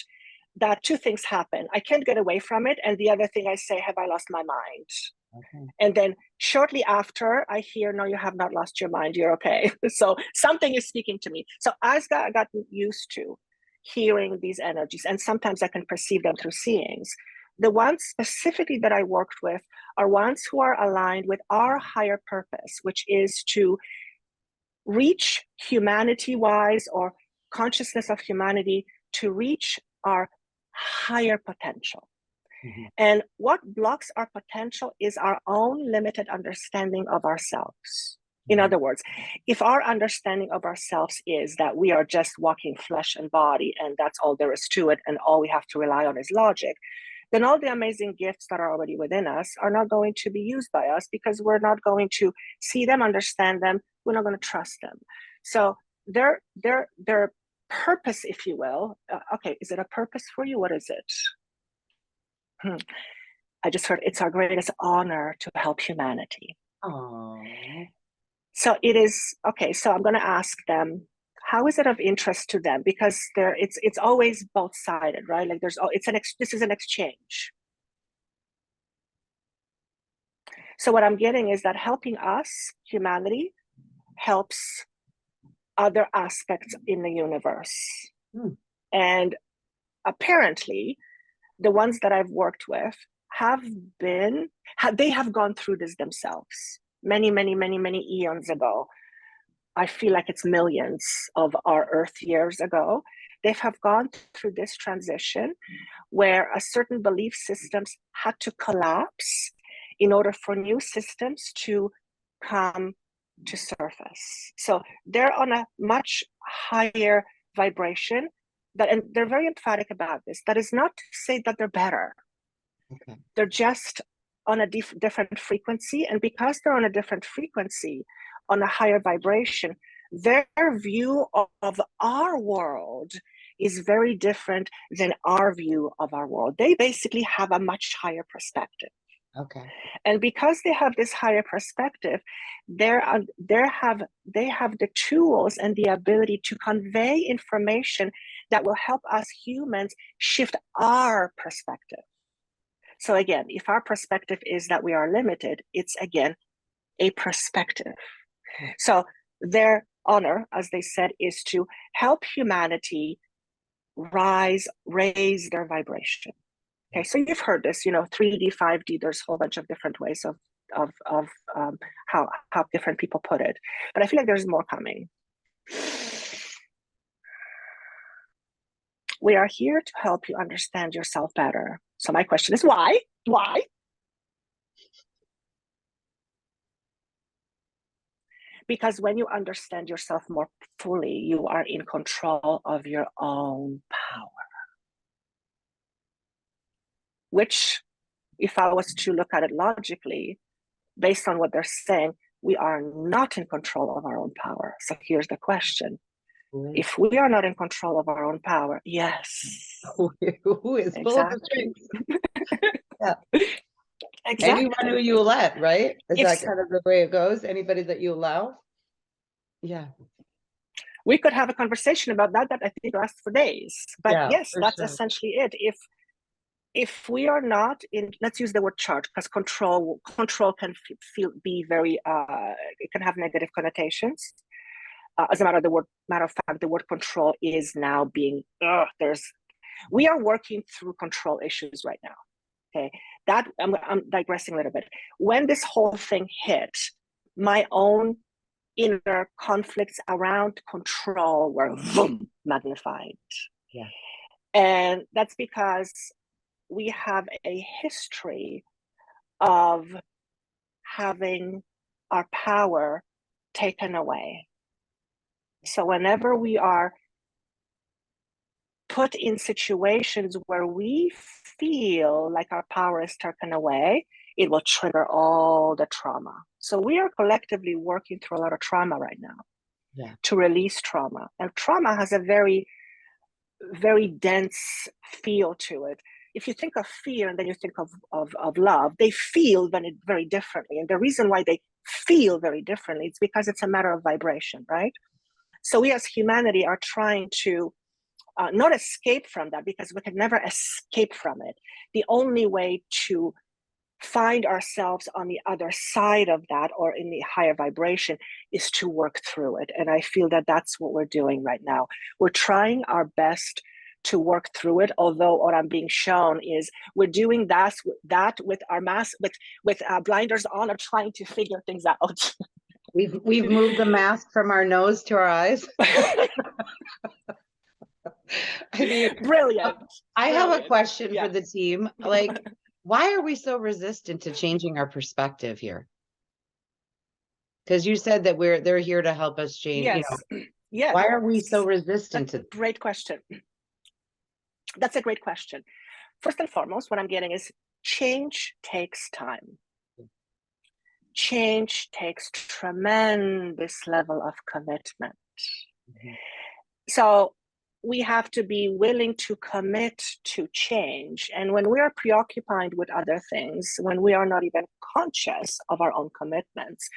S2: that two things happen. I can't get away from it, and the other thing I say, have I lost my mind? Okay. And then shortly after, I hear, no, you have not lost your mind, you're okay. So something is speaking to me. So as I got used to hearing these energies, and sometimes I can perceive them through seeings. The ones specifically that I worked with are ones who are aligned with our higher purpose, which is to reach humanity-wise, or consciousness of humanity, to reach our higher potential. Mm-hmm. And what blocks our potential is our own limited understanding of ourselves. In other words, if our understanding of ourselves is that we are just walking flesh and body, and that's all there is to it, and all we have to rely on is logic, then all the amazing gifts that are already within us are not going to be used by us, because we're not going to see them, understand them, we're not going to trust them. So their purpose, if you will, okay, is it a purpose for you? What is it? I just heard, it's our greatest honor to help humanity. Aww. So it is, okay, so I'm going to ask them, how is it of interest to them? Because it's always both-sided, right? Like this is an exchange. So what I'm getting is that helping us, humanity, helps other aspects in the universe. And apparently, the ones that I've worked with they have gone through this themselves many eons ago. I feel like it's millions of our Earth years ago. They have gone through this transition where a certain belief systems had to collapse in order for new systems to come to surface. So they're on a much higher vibration, and they're very emphatic about this. That is not to say that they're better. Okay. They're just on a different frequency, and because they're on a different frequency, on a higher vibration, their view of our world is very different than our view of our world. They basically have a much higher perspective. Okay. And because they have this higher perspective, they have the tools and the ability to convey information that will help us humans shift our perspective. So again, if our perspective is that we are limited, it's again a perspective. So their honor, as they said, is to help humanity raise their vibration. Okay, so you've heard this, 3D, 5D, there's a whole bunch of different ways of how different people put it. But I feel like there's more coming. We are here to help you understand yourself better. So my question is why? Why? Because when you understand yourself more fully, you are in control of your own power. Which, if I was to look at it logically, based on what they're saying, we are not in control of our own power. So here's the question. If we are not in control of our own power, yes.
S1: Who is full of the strings? Yeah.
S2: Exactly.
S1: Anyone who you let, right? Is that kind of the way it goes? Anybody that you allow? Yeah.
S2: We could have a conversation about that I think lasts for days. But
S1: yeah,
S2: yes, that's essentially it. If we are not in, let's use the word charge, because control can be very, it can have negative connotations. As a matter of fact, the word control is now being, we are working through control issues right now. Okay, that I'm digressing a little bit. When this whole thing hit, my own inner conflicts around control were magnified.
S1: Yeah.
S2: And that's because we have a history of having our power taken away. So whenever we are put in situations where we feel like our power is taken away, it will trigger all the trauma. So we are collectively working through a lot of trauma right now to release trauma. And trauma has a very, very dense feel to it. If you think of fear and then you think of love, they feel very differently. And the reason why they feel very differently is because it's a matter of vibration, right? So we as humanity are trying to not escape from that, because we can never escape from it. The only way to find ourselves on the other side of that, or in the higher vibration, is to work through it. And I feel that that's what we're doing right now. We're trying our best to work through it, although what I'm being shown is we're doing that with our mask, with blinders on, or trying to figure things out.
S1: We've moved the mask from our nose to our eyes. I mean,
S2: brilliant.
S1: I have a question for the team. Like, why are we so resistant to changing our perspective here? Because you said that they're here to help us change.
S2: Yes. Yes.
S1: Why are we so resistant to?
S2: Great question. That's a great question. First and foremost, what I'm getting is change takes time. Change takes tremendous level of commitment. Mm-hmm. So we have to be willing to commit to change. And when we are preoccupied with other things, when we are not even conscious of our own commitments,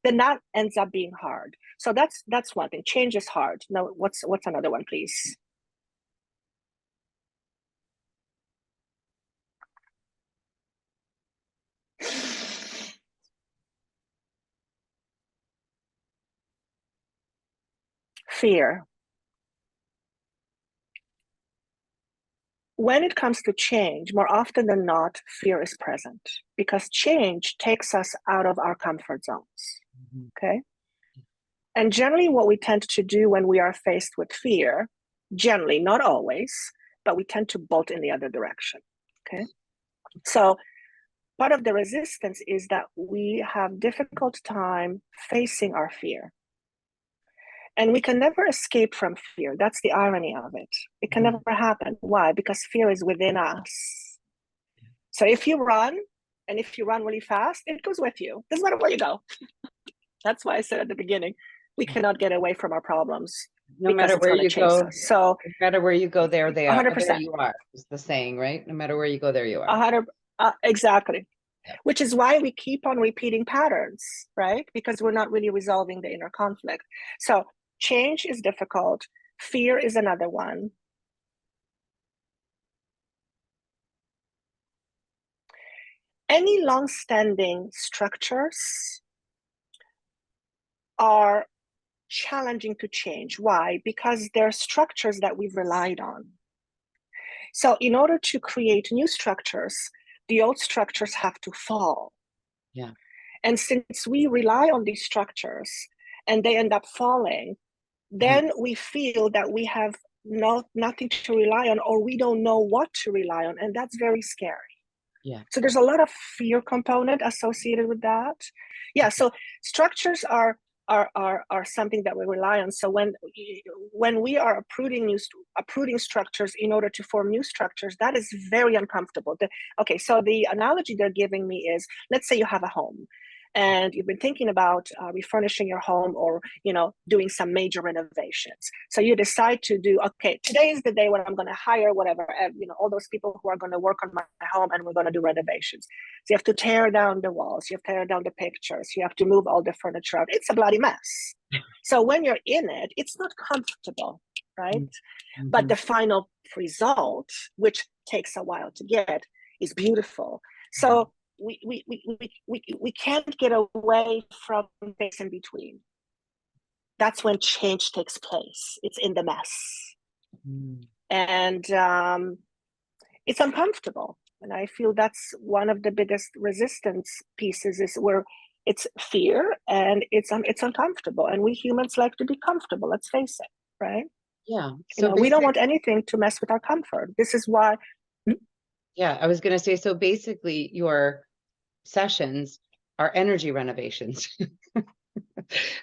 S2: then that ends up being hard. So that's one thing. Change is hard. Now, what's another one, please? Fear. When it comes to change, more often than not, fear is present, because change takes us out of our comfort zones. Mm-hmm. Okay. And generally, what we tend to do when we are faced with fear, generally, not always, but we tend to bolt in the other direction. Okay. So part of the resistance is that we have difficult time facing our fear. And we can never escape from fear. That's the irony of it. It can never happen. Why? Because fear is within us. So if you run, and if you run really fast, it goes with you. Doesn't matter where you go. That's why I said at the beginning, we cannot get away from our problems.
S1: No matter where you go.
S2: So
S1: no matter where you go, there they are.
S2: 100%.
S1: There you are, is the saying, right? No matter where you go, there you are.
S2: Exactly. Yeah. Which is why we keep on repeating patterns, right? Because we're not really resolving the inner conflict. So change is difficult. Fear is another one. Any long-standing structures are challenging to change. Why? Because they're structures that we've relied on. So in order to create new structures, the old structures have to fall.
S1: Yeah.
S2: And since we rely on these structures and they end up falling, then we feel that we have nothing to rely on, or we don't know what to rely on. And that's very scary.
S1: Yeah.
S2: So there's a lot of fear component associated with that. Yeah. So structures are something that we rely on. So when we are uprooting structures in order to form new structures, that is very uncomfortable. Okay. So the analogy they're giving me is, let's say you have a home, and you've been thinking about refurnishing your home, or doing some major renovations. So you decide to do, okay, today is the day when I'm going to hire whatever, all those people who are going to work on my home, and we're going to do renovations. So you have to tear down the walls, you have to tear down the pictures, you have to move all the furniture out. It's a bloody mess. So when you're in it, it's not comfortable, right? Mm-hmm. But the final result, which takes a while to get, is beautiful. So we can't get away from things in between. That's when change takes place. It's in the mess. And it's uncomfortable. And I feel that's one of the biggest resistance pieces, is where it's fear and it's uncomfortable. And we humans like to be comfortable, let's face it, right?
S1: Yeah. So
S2: we don't want anything to mess with our comfort. This is why.
S1: Yeah, I was going to say, so basically your sessions are energy renovations.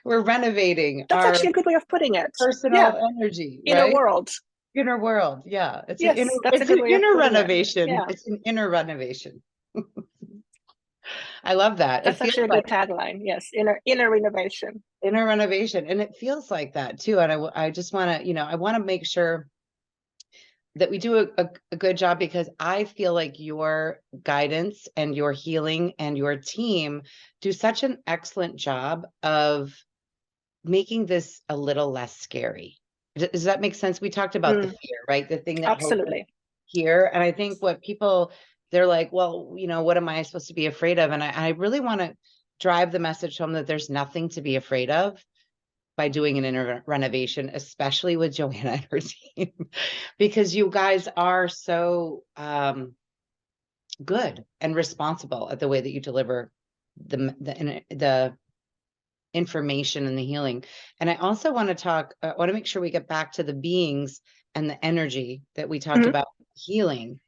S1: We're renovating.
S2: That's actually a good way of putting it.
S1: Personal energy,
S2: inner
S1: right?
S2: world.
S1: Inner world. Yeah. It's
S2: yes,
S1: an inner renovation. Yeah. It's an inner renovation. I love that.
S2: That's actually a good tagline. Yes. Inner renovation.
S1: Inner renovation. And it feels like that too. And I just want to, I want to make sure that we do a good job, because I feel like your guidance and your healing and your team do such an excellent job of making this a little less scary. Does that make sense? We talked about the fear, right? The thing that
S2: absolutely
S1: here. And I think what people, they're like, well, what am I supposed to be afraid of? And I really want to drive the message home that there's nothing to be afraid of by doing an inner renovation, especially with Joanna and her team, because you guys are so good and responsible at the way that you deliver the information and the healing. And I also want to make sure we get back to the beings and the energy that we talked about healing,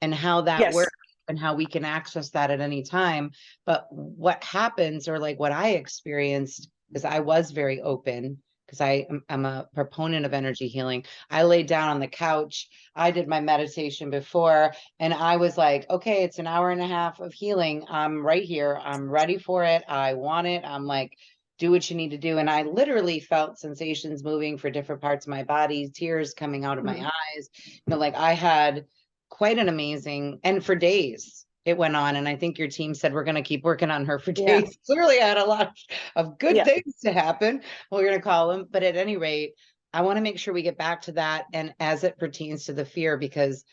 S1: and how that works, and how we can access that at any time. But what happens, or like what I experienced, because I was very open, because I'm a proponent of energy healing. I laid down on the couch. I did my meditation before, and I was like, okay, it's an hour and a half of healing. I'm right here. I'm ready for it. I want it. I'm like, do what you need to do. And I literally felt sensations moving for different parts of my body, tears coming out of my eyes. Like I had quite an amazing, and for days it went on. And I think your team said, we're going to keep working on her for days. Yeah. Clearly I had a lot of good things to happen. We're going to call them. But at any rate, I want to make sure we get back to that. And as it pertains to the fear, because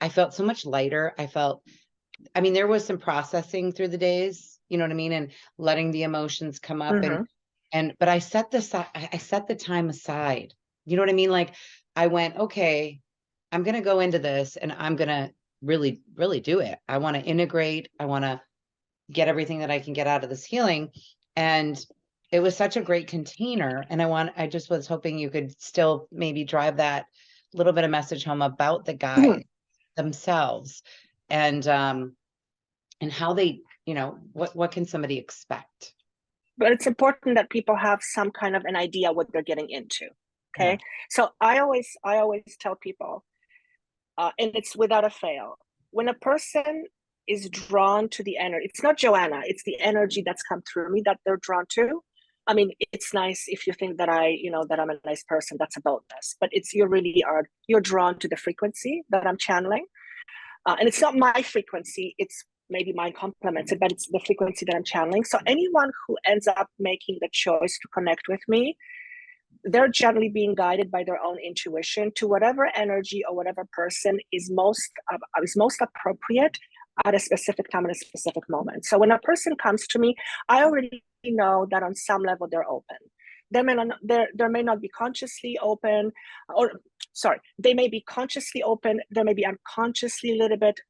S1: I felt so much lighter. There was some processing through the days, you know what I mean? And letting the emotions come up but I set the time aside. You know what I mean? Like I went, okay, I'm going to go into this and I'm going to really, really do it. I want to integrate. I want to get everything that I can get out of this healing. And it was such a great container. And I just was hoping you could still maybe drive that little bit of message home about the guys themselves, and how they, what can somebody expect?
S2: But it's important that people have some kind of an idea what they're getting into. Okay. Yeah. So I always tell people, and it's without a fail, when a person is drawn to the energy, it's not Joanna, it's the energy that's come through me that they're drawn to. I mean, it's nice if you think that that I'm a nice person, that's a bonus, but you're drawn to the frequency that I'm channeling. And it's not my frequency, it's maybe mine complements it, but it's the frequency that I'm channeling. So anyone who ends up making the choice to connect with me, they're generally being guided by their own intuition to whatever energy or whatever person is most appropriate at a specific time and a specific moment. So when a person comes to me, I already know that on some level they're open. There may not be consciously open, or sorry, they may be consciously open, there may be unconsciously a little bit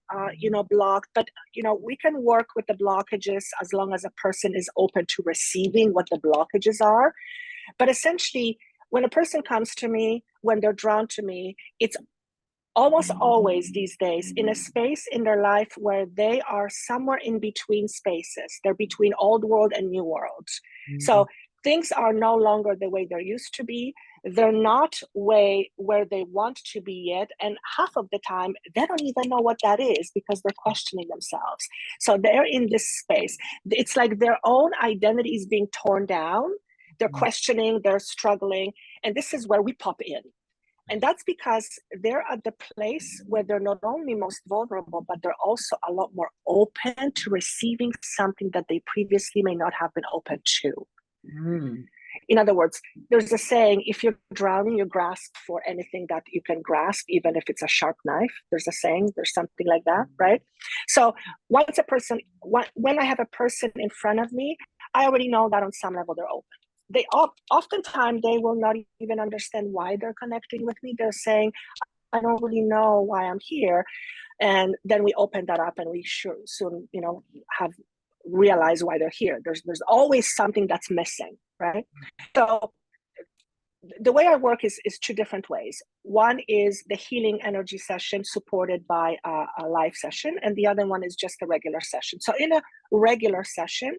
S2: blocked, but we can work with the blockages as long as a person is open to receiving what the blockages are. But essentially, when a person comes to me, when they're drawn to me, it's almost always these days in a space in their life where they are somewhere in between spaces. They're between old world and new world. Mm-hmm. So things are no longer the way they're used to be. They're not where they want to be yet. And half of the time, they don't even know what that is because they're questioning themselves. So they're in this space. It's like their own identity is being torn down. They're questioning, they're struggling. And this is where we pop in. And that's because they're at the place where they're not only most vulnerable, but they're also a lot more open to receiving something that they previously may not have been open to. Mm. In other words, there's a saying, if you're drowning, you grasp for anything that you can grasp, even if it's a sharp knife. There's a saying, there's something like that, right? So when I have a person in front of me, I already know that on some level they're open. Oftentimes they will not even understand why they're connecting with me. They're saying, I don't really know why I'm here. And then we open that up and we soon, have realized why they're here. There's always something that's missing, right? So the way I work is two different ways. One is the healing energy session supported by a live session, and the other one is just a regular session. So in a regular session,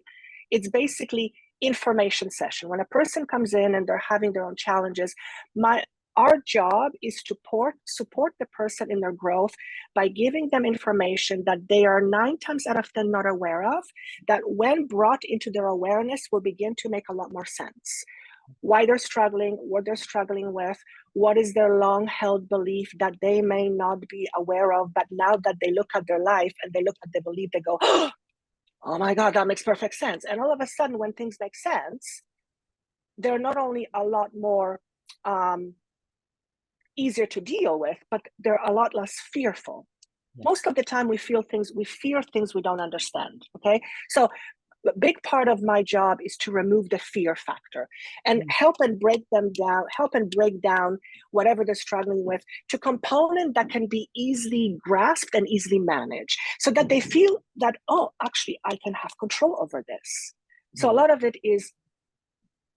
S2: it's basically information session. When a person comes in and they're having their own challenges, our job is to support the person in their growth by giving them information that they are 9 times out of 10 not aware of, that when brought into their awareness will begin to make a lot more sense. Why they're struggling, what they're struggling with, what is their long-held belief that they may not be aware of, but now that they look at their life and they look at the belief, they go, oh my God, that makes perfect sense. And all of a sudden, when things make sense, they're not only a lot more easier to deal with, but they're a lot less fearful. Yeah. Most of the time we fear things we don't understand, okay? So a big part of my job is to remove the fear factor and help break down whatever they're struggling with to components that can be easily grasped and easily managed so that they feel that, oh, actually, I can have control over this. So a lot of it is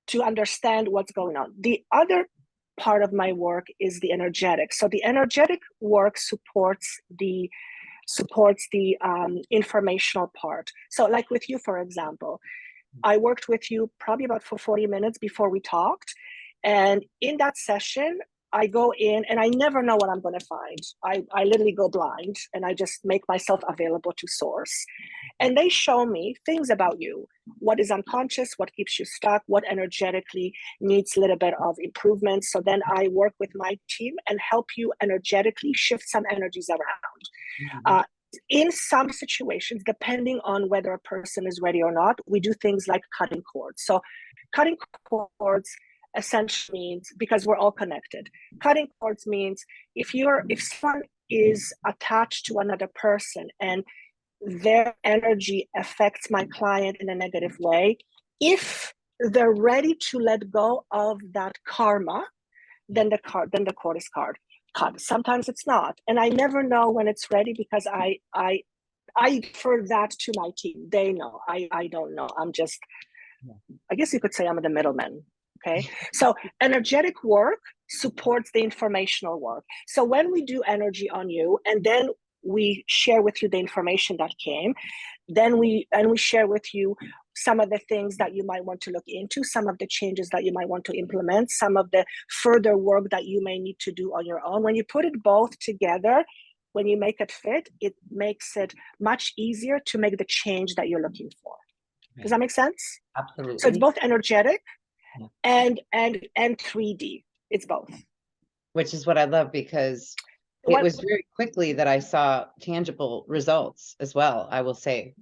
S2: to understand what's going on. The other part of my work is the energetic. So the energetic work supports the informational part. So like with you, for example, I worked with you probably about for 40 minutes before we talked. And in that session, I go in and I never know what I'm going to find. I literally go blind and I just make myself available to source. And they show me things about you, what is unconscious, what keeps you stuck, what energetically needs a little bit of improvement. So then I work with my team and help you energetically shift some energies around. In some situations, depending on whether a person is ready or not, we do things like cutting cords. So cutting cords essentially means, because we're all connected, cutting cords means if someone is attached to another person and their energy affects my client in a negative way, if they're ready to let go of that karma, then the cord is cut. Sometimes it's not, and I never know when it's ready because I defer that to my team. They know. I don't know. I guess you could say I'm the middleman. Okay, so energetic work supports the informational work. So when we do energy on you, and then we share with you the information that came, then we share with you some of the things that you might want to look into, some of the changes that you might want to implement, some of the further work that you may need to do on your own. When you put it both together, when you make it fit, it makes it much easier to make the change that you're looking for. Okay. Does that make sense?
S1: Absolutely.
S2: So it's both energetic and 3D. It's both.
S1: Which is what I love, because it was very quickly that I saw tangible results as well. I will say,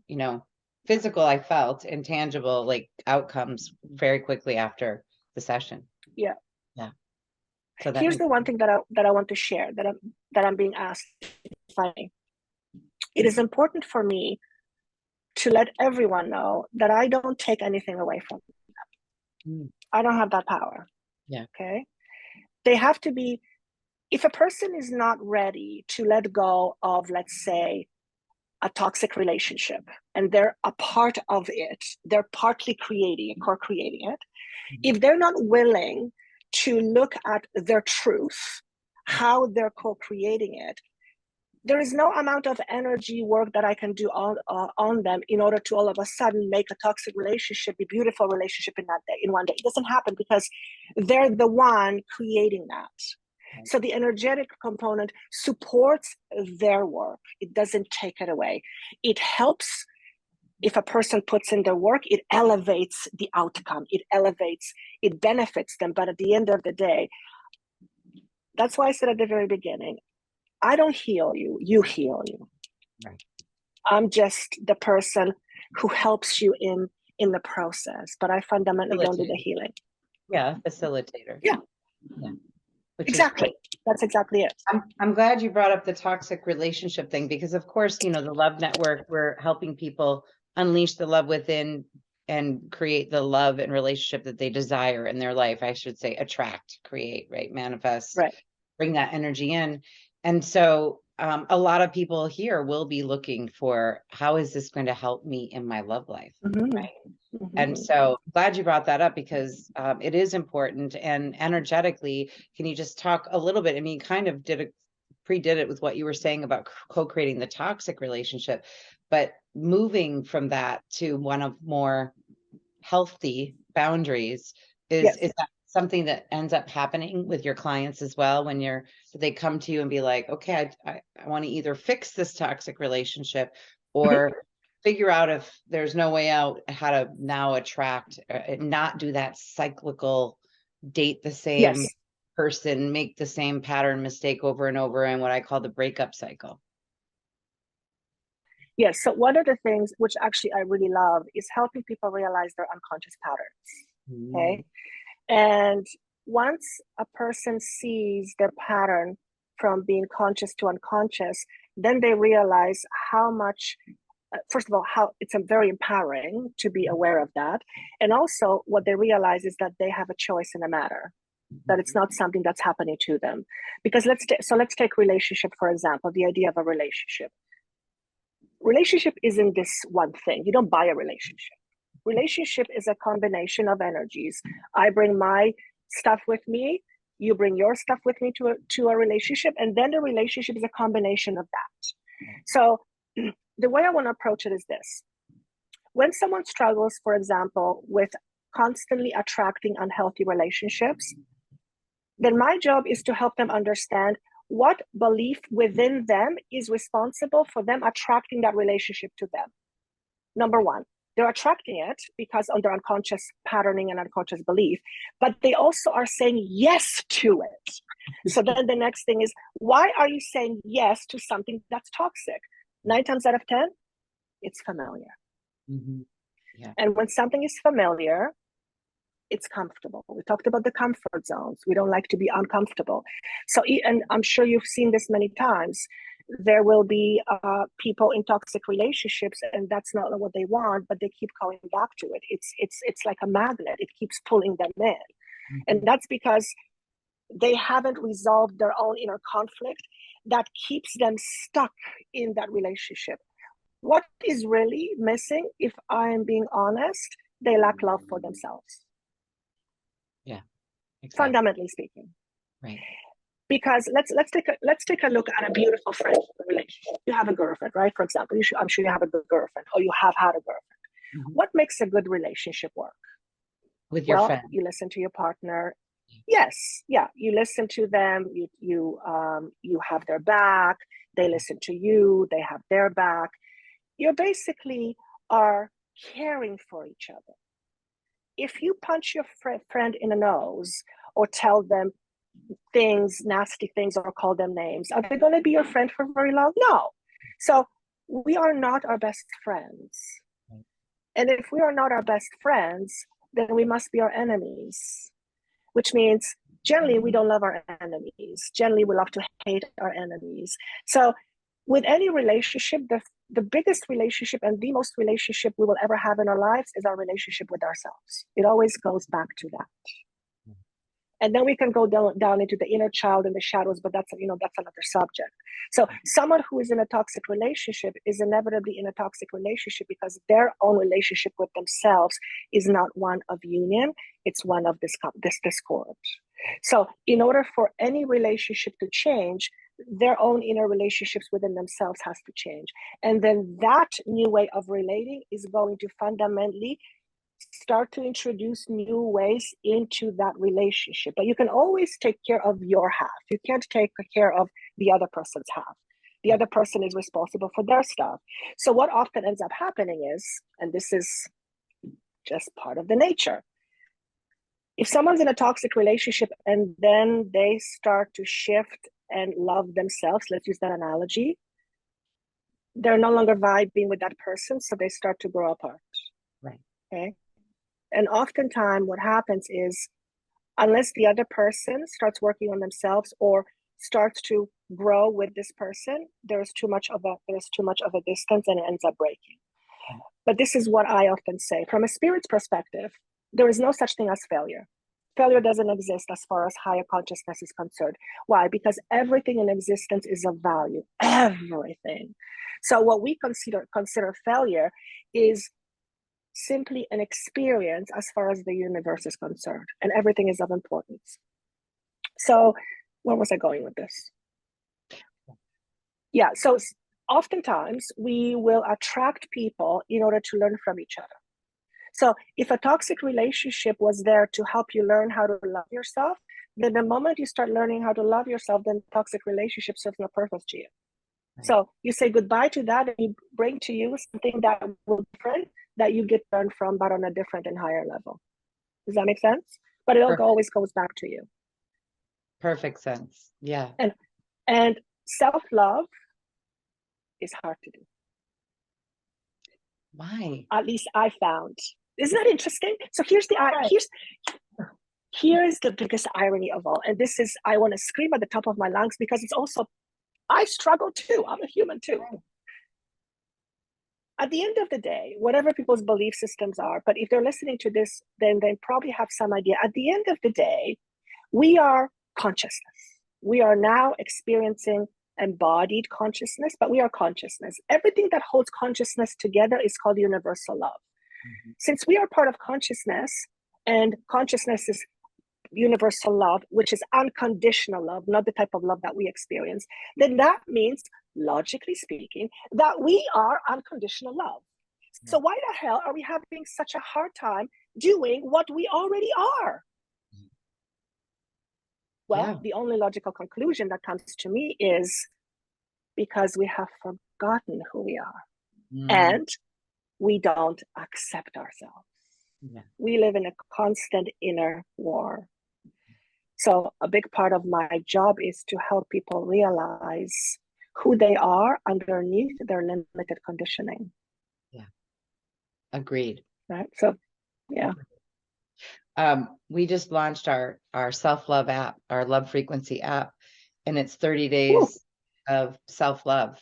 S1: physical I felt, and tangible like outcomes very quickly after the session.
S2: Yeah.
S1: So
S2: here's the one thing that I want to share that I'm being asked. It is important for me to let everyone know that I don't take anything away from them. I don't have that power.
S1: Yeah.
S2: Okay. They have to be, if a person is not ready to let go of, let's say, a toxic relationship, and they're a part of it, they're partly creating it, co-creating it. If they're not willing to look at their truth, how they're co-creating it, there is no amount of energy work that I can do on them in order to all of a sudden make a toxic relationship a beautiful relationship in one day. It doesn't happen because they're the one creating that. So the energetic component supports their work. It doesn't take it away. It helps. If a person puts in their work, it elevates the outcome. It benefits them. But at the end of the day, that's why I said at the very beginning, I don't heal you, you heal you.
S1: Right.
S2: I'm just the person who helps you in the process, but I fundamentally don't do the healing.
S1: Yeah, facilitator.
S2: Yeah. Exactly. That's exactly it.
S1: I'm glad you brought up the toxic relationship thing, because of course, the Love Network, we're helping people unleash the love within and create the love and relationship that they desire in their life. I should say attract, create, right? Manifest,
S2: right.
S1: Bring that energy in. And so a lot of people here will be looking for, how is this going to help me in my love life?
S2: Mm-hmm.
S1: Right. Mm-hmm. And so glad you brought that up, because it is important. And energetically, can you just talk a little bit? I mean, you kind of predid it with what you were saying about co-creating the toxic relationship, but moving from that to one of more healthy boundaries, is that something that ends up happening with your clients as well, when they come to you and be like, okay, I want to either fix this toxic relationship or figure out, if there's no way out, how to now attract, not do that cyclical, date the same person, make the same pattern mistake over and over, and what I call the breakup cycle.
S2: Yes. So one of the things which actually I really love is helping people realize their unconscious patterns. Okay. And once a person sees their pattern from being conscious to unconscious, then they realize how much, first of all, how it's very empowering to be aware of that. And also what they realize is that they have a choice in the matter, that it's not something that's happening to them. Because let's take relationship, for example, the idea of a relationship. Relationship isn't this one thing. You don't buy a relationship. Relationship is a combination of energies. I bring my stuff with me, you bring your stuff with me to a relationship, and then the relationship is a combination of that. So the way I want to approach it is this. When someone struggles, for example, with constantly attracting unhealthy relationships, then my job is to help them understand what belief within them is responsible for them attracting that relationship to them. Number one, they're attracting it because of their unconscious patterning and unconscious belief, but they also are saying yes to it. So then the next thing is, why are you saying yes to something that's toxic? 9 times out of 10, it's familiar.
S1: Mm-hmm. Yeah.
S2: And when something is familiar, it's comfortable. We talked about the comfort zones. We don't like to be uncomfortable. So, and I'm sure you've seen this many times, there will be people in toxic relationships, and that's not what they want, but they keep going back to it. It's like a magnet. It keeps pulling them in. Mm-hmm. And that's because they haven't resolved their own inner conflict that keeps them stuck in that relationship. What is really missing, if I am being honest, they lack love for themselves.
S1: Yeah, exactly.
S2: Fundamentally speaking.
S1: Right.
S2: Because let's take a look at a beautiful friendship relationship. You have a girlfriend, right? For example, I'm sure you have a good girlfriend, or you have had a girlfriend. Mm-hmm. What makes a good relationship work?
S1: With your friend.
S2: You listen to your partner. Yes, yeah, you listen to them. You have their back. They listen to you. They have their back. You basically are caring for each other. If you punch your friend in the nose or tell them things, nasty things, or call them names, are they going to be your friend for very long? No. So we are not our best friends. And if we are not our best friends, then we must be our enemies, which means generally we don't love our enemies. Generally we love to hate our enemies. So with any relationship, the biggest relationship and the most relationship we will ever have in our lives is our relationship with ourselves. It always goes back to that. And then we can go down into the inner child and the shadows, but that's another subject. So someone who is in a toxic relationship is inevitably in a toxic relationship because their own relationship with themselves is not one of union, it's one of this discord. So in order for any relationship to change, their own inner relationships within themselves has to change. And then that new way of relating is going to fundamentally start to introduce new ways into that relationship. But you can always take care of your half. You can't take care of the other person's half. The other person is responsible for their stuff. So what often ends up happening is, and this is just part of the nature, if someone's in a toxic relationship and then they start to shift and love themselves, let's use that analogy, they're no longer vibing with that person, so they start to grow apart.
S1: Right.
S2: Okay. And oftentimes what happens is, unless the other person starts working on themselves or starts to grow with this person, there's too much of a distance and it ends up breaking. But this is what I often say. From a spirit's perspective, there is no such thing as failure. Failure doesn't exist as far as higher consciousness is concerned. Why? Because everything in existence is of value. Everything. So what we consider failure is simply an experience as far as the universe is concerned, and everything is of importance. So where was I going with this? Yeah, so oftentimes we will attract people in order to learn from each other. So if a toxic relationship was there to help you learn how to love yourself, then the moment you start learning how to love yourself, then toxic relationship serves no purpose to you. Right. So you say goodbye to that and you bring to you something that will be different, that you get learned from, but on a different and higher level. Does that make sense? But it always goes back to you.
S1: Perfect sense. Yeah.
S2: And self-love is hard to do.
S1: Why?
S2: At least I found. Isn't that interesting? So here's the biggest irony of all. And this is, I want to scream at the top of my lungs because it's also, I struggle too. I'm a human too. At the end of the day, whatever people's belief systems are, but if they're listening to this, then they probably have some idea. At the end of the day, we are consciousness. We are now experiencing embodied consciousness, but we are consciousness. Everything that holds consciousness together is called universal love. Mm-hmm. Since we are part of consciousness, and consciousness is universal love, which is unconditional love, not the type of love that we experience, then that means, logically speaking, that we are unconditional love. Yeah. So why the hell are we having such a hard time doing what we already are? Well, yeah. The only logical conclusion that comes to me is because we have forgotten who we are and we don't accept ourselves. Yeah. We live in a constant inner war. So a big part of my job is to help people realize who they are underneath their limited conditioning.
S1: Yeah. Agreed.
S2: Right. So, yeah.
S1: We just launched our self-love app, our love frequency app, and it's 30 days of self-love,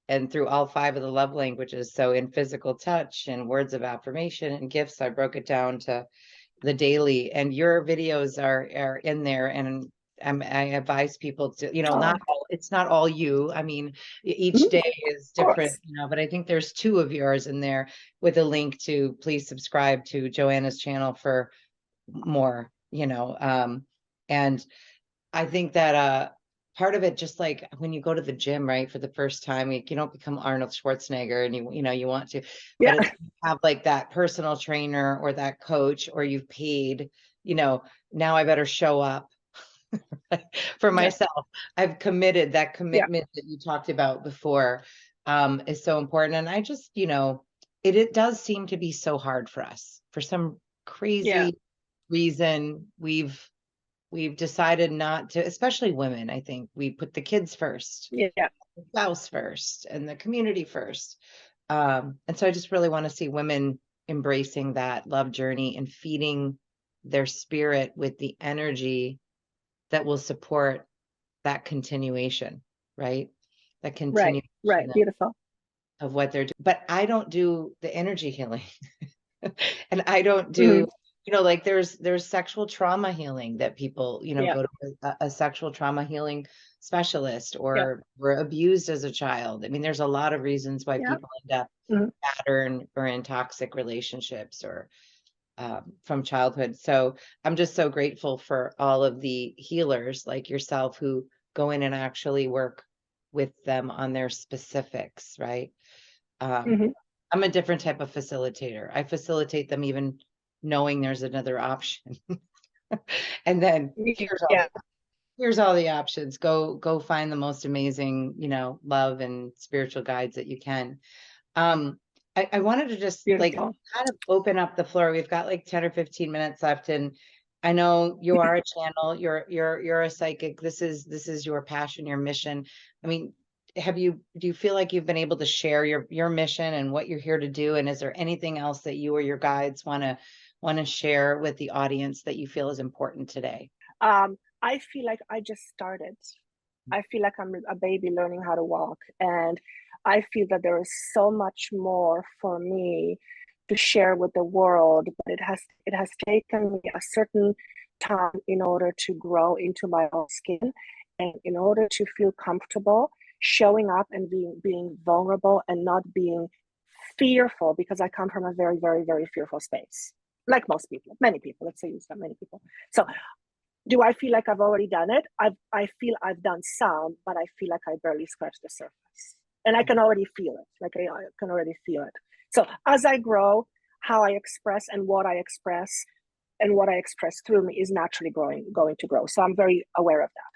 S1: and through all 5 of the love languages. So in physical touch and words of affirmation and gifts, I broke it down to the daily, and your videos are in there. And I advise people to, it's not all you. I mean, each day is different, but I think there's 2 of yours in there with a link to please subscribe to Joanna's channel for more, and I think that part of it, just like when you go to the gym, right, for the first time, you don't become Arnold Schwarzenegger and you want to, but if you have like that personal trainer or that coach, or you've paid, now I better show up for myself. I've committed. That commitment that you talked about before is so important. And I just, it does seem to be so hard for us for some crazy reason. We've decided not to, especially women. I think we put the kids first, the spouse first, and the community first. And so I just really want to see women embracing that love journey and feeding their spirit with the energy that will support that continuation, right? That continuation.
S2: Right. Beautiful.
S1: of what they're doing. But I don't do the energy healing. And I don't do, like there's sexual trauma healing that people,
S2: Yeah.
S1: go to a sexual trauma healing specialist,
S2: Yeah.
S1: or were abused as a child. I mean, there's a lot of reasons why
S2: Yeah.
S1: people end up pattern or in toxic relationships or from childhood. So I'm just so grateful for all of the healers like yourself who go in and actually work with them on their specifics, right? I'm a different type of facilitator. I facilitate them even knowing there's another option. And then
S2: Yeah.
S1: here's all the options. Go find the most amazing, love and spiritual guides that you can. I wanted to just like
S2: Beautiful.
S1: kind of open up the floor. We've got like 10 or 15 minutes left, and I know you are a channel, you're a psychic. This is your passion, your mission. I mean, do you feel like you've been able to share your mission and what you're here to do? And is there anything else that you or your guides want to share with the audience that you feel is important today?
S2: I feel like I just started. I feel like I'm a baby learning how to walk, and I feel that there is so much more for me to share with the world, but it has taken me a certain time in order to grow into my own skin, and in order to feel comfortable showing up and being vulnerable and not being fearful, because I come from a very, very, very fearful space, like most people, many people. Let's say you said many people. So do I feel like I've already done it? I feel I've done some, but I feel like I barely scratched the surface. And I can already feel it. Like I can already feel it. So as I grow, how I express and what I express through me is naturally going to grow. So I'm very aware of that.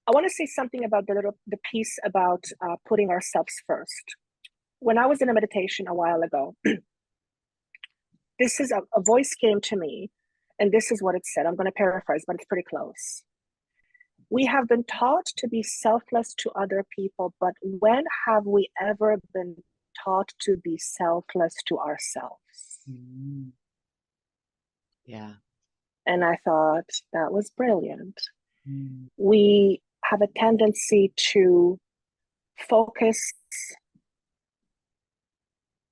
S2: I want to say something about the piece about putting ourselves first. When I was in a meditation a while ago, this is a voice came to me. And this is what it said. I'm going to paraphrase, but it's pretty close. We have been taught to be selfless to other people, but when have we ever been taught to be selfless to ourselves?
S1: Yeah.
S2: And I thought that was brilliant. We have a tendency to focus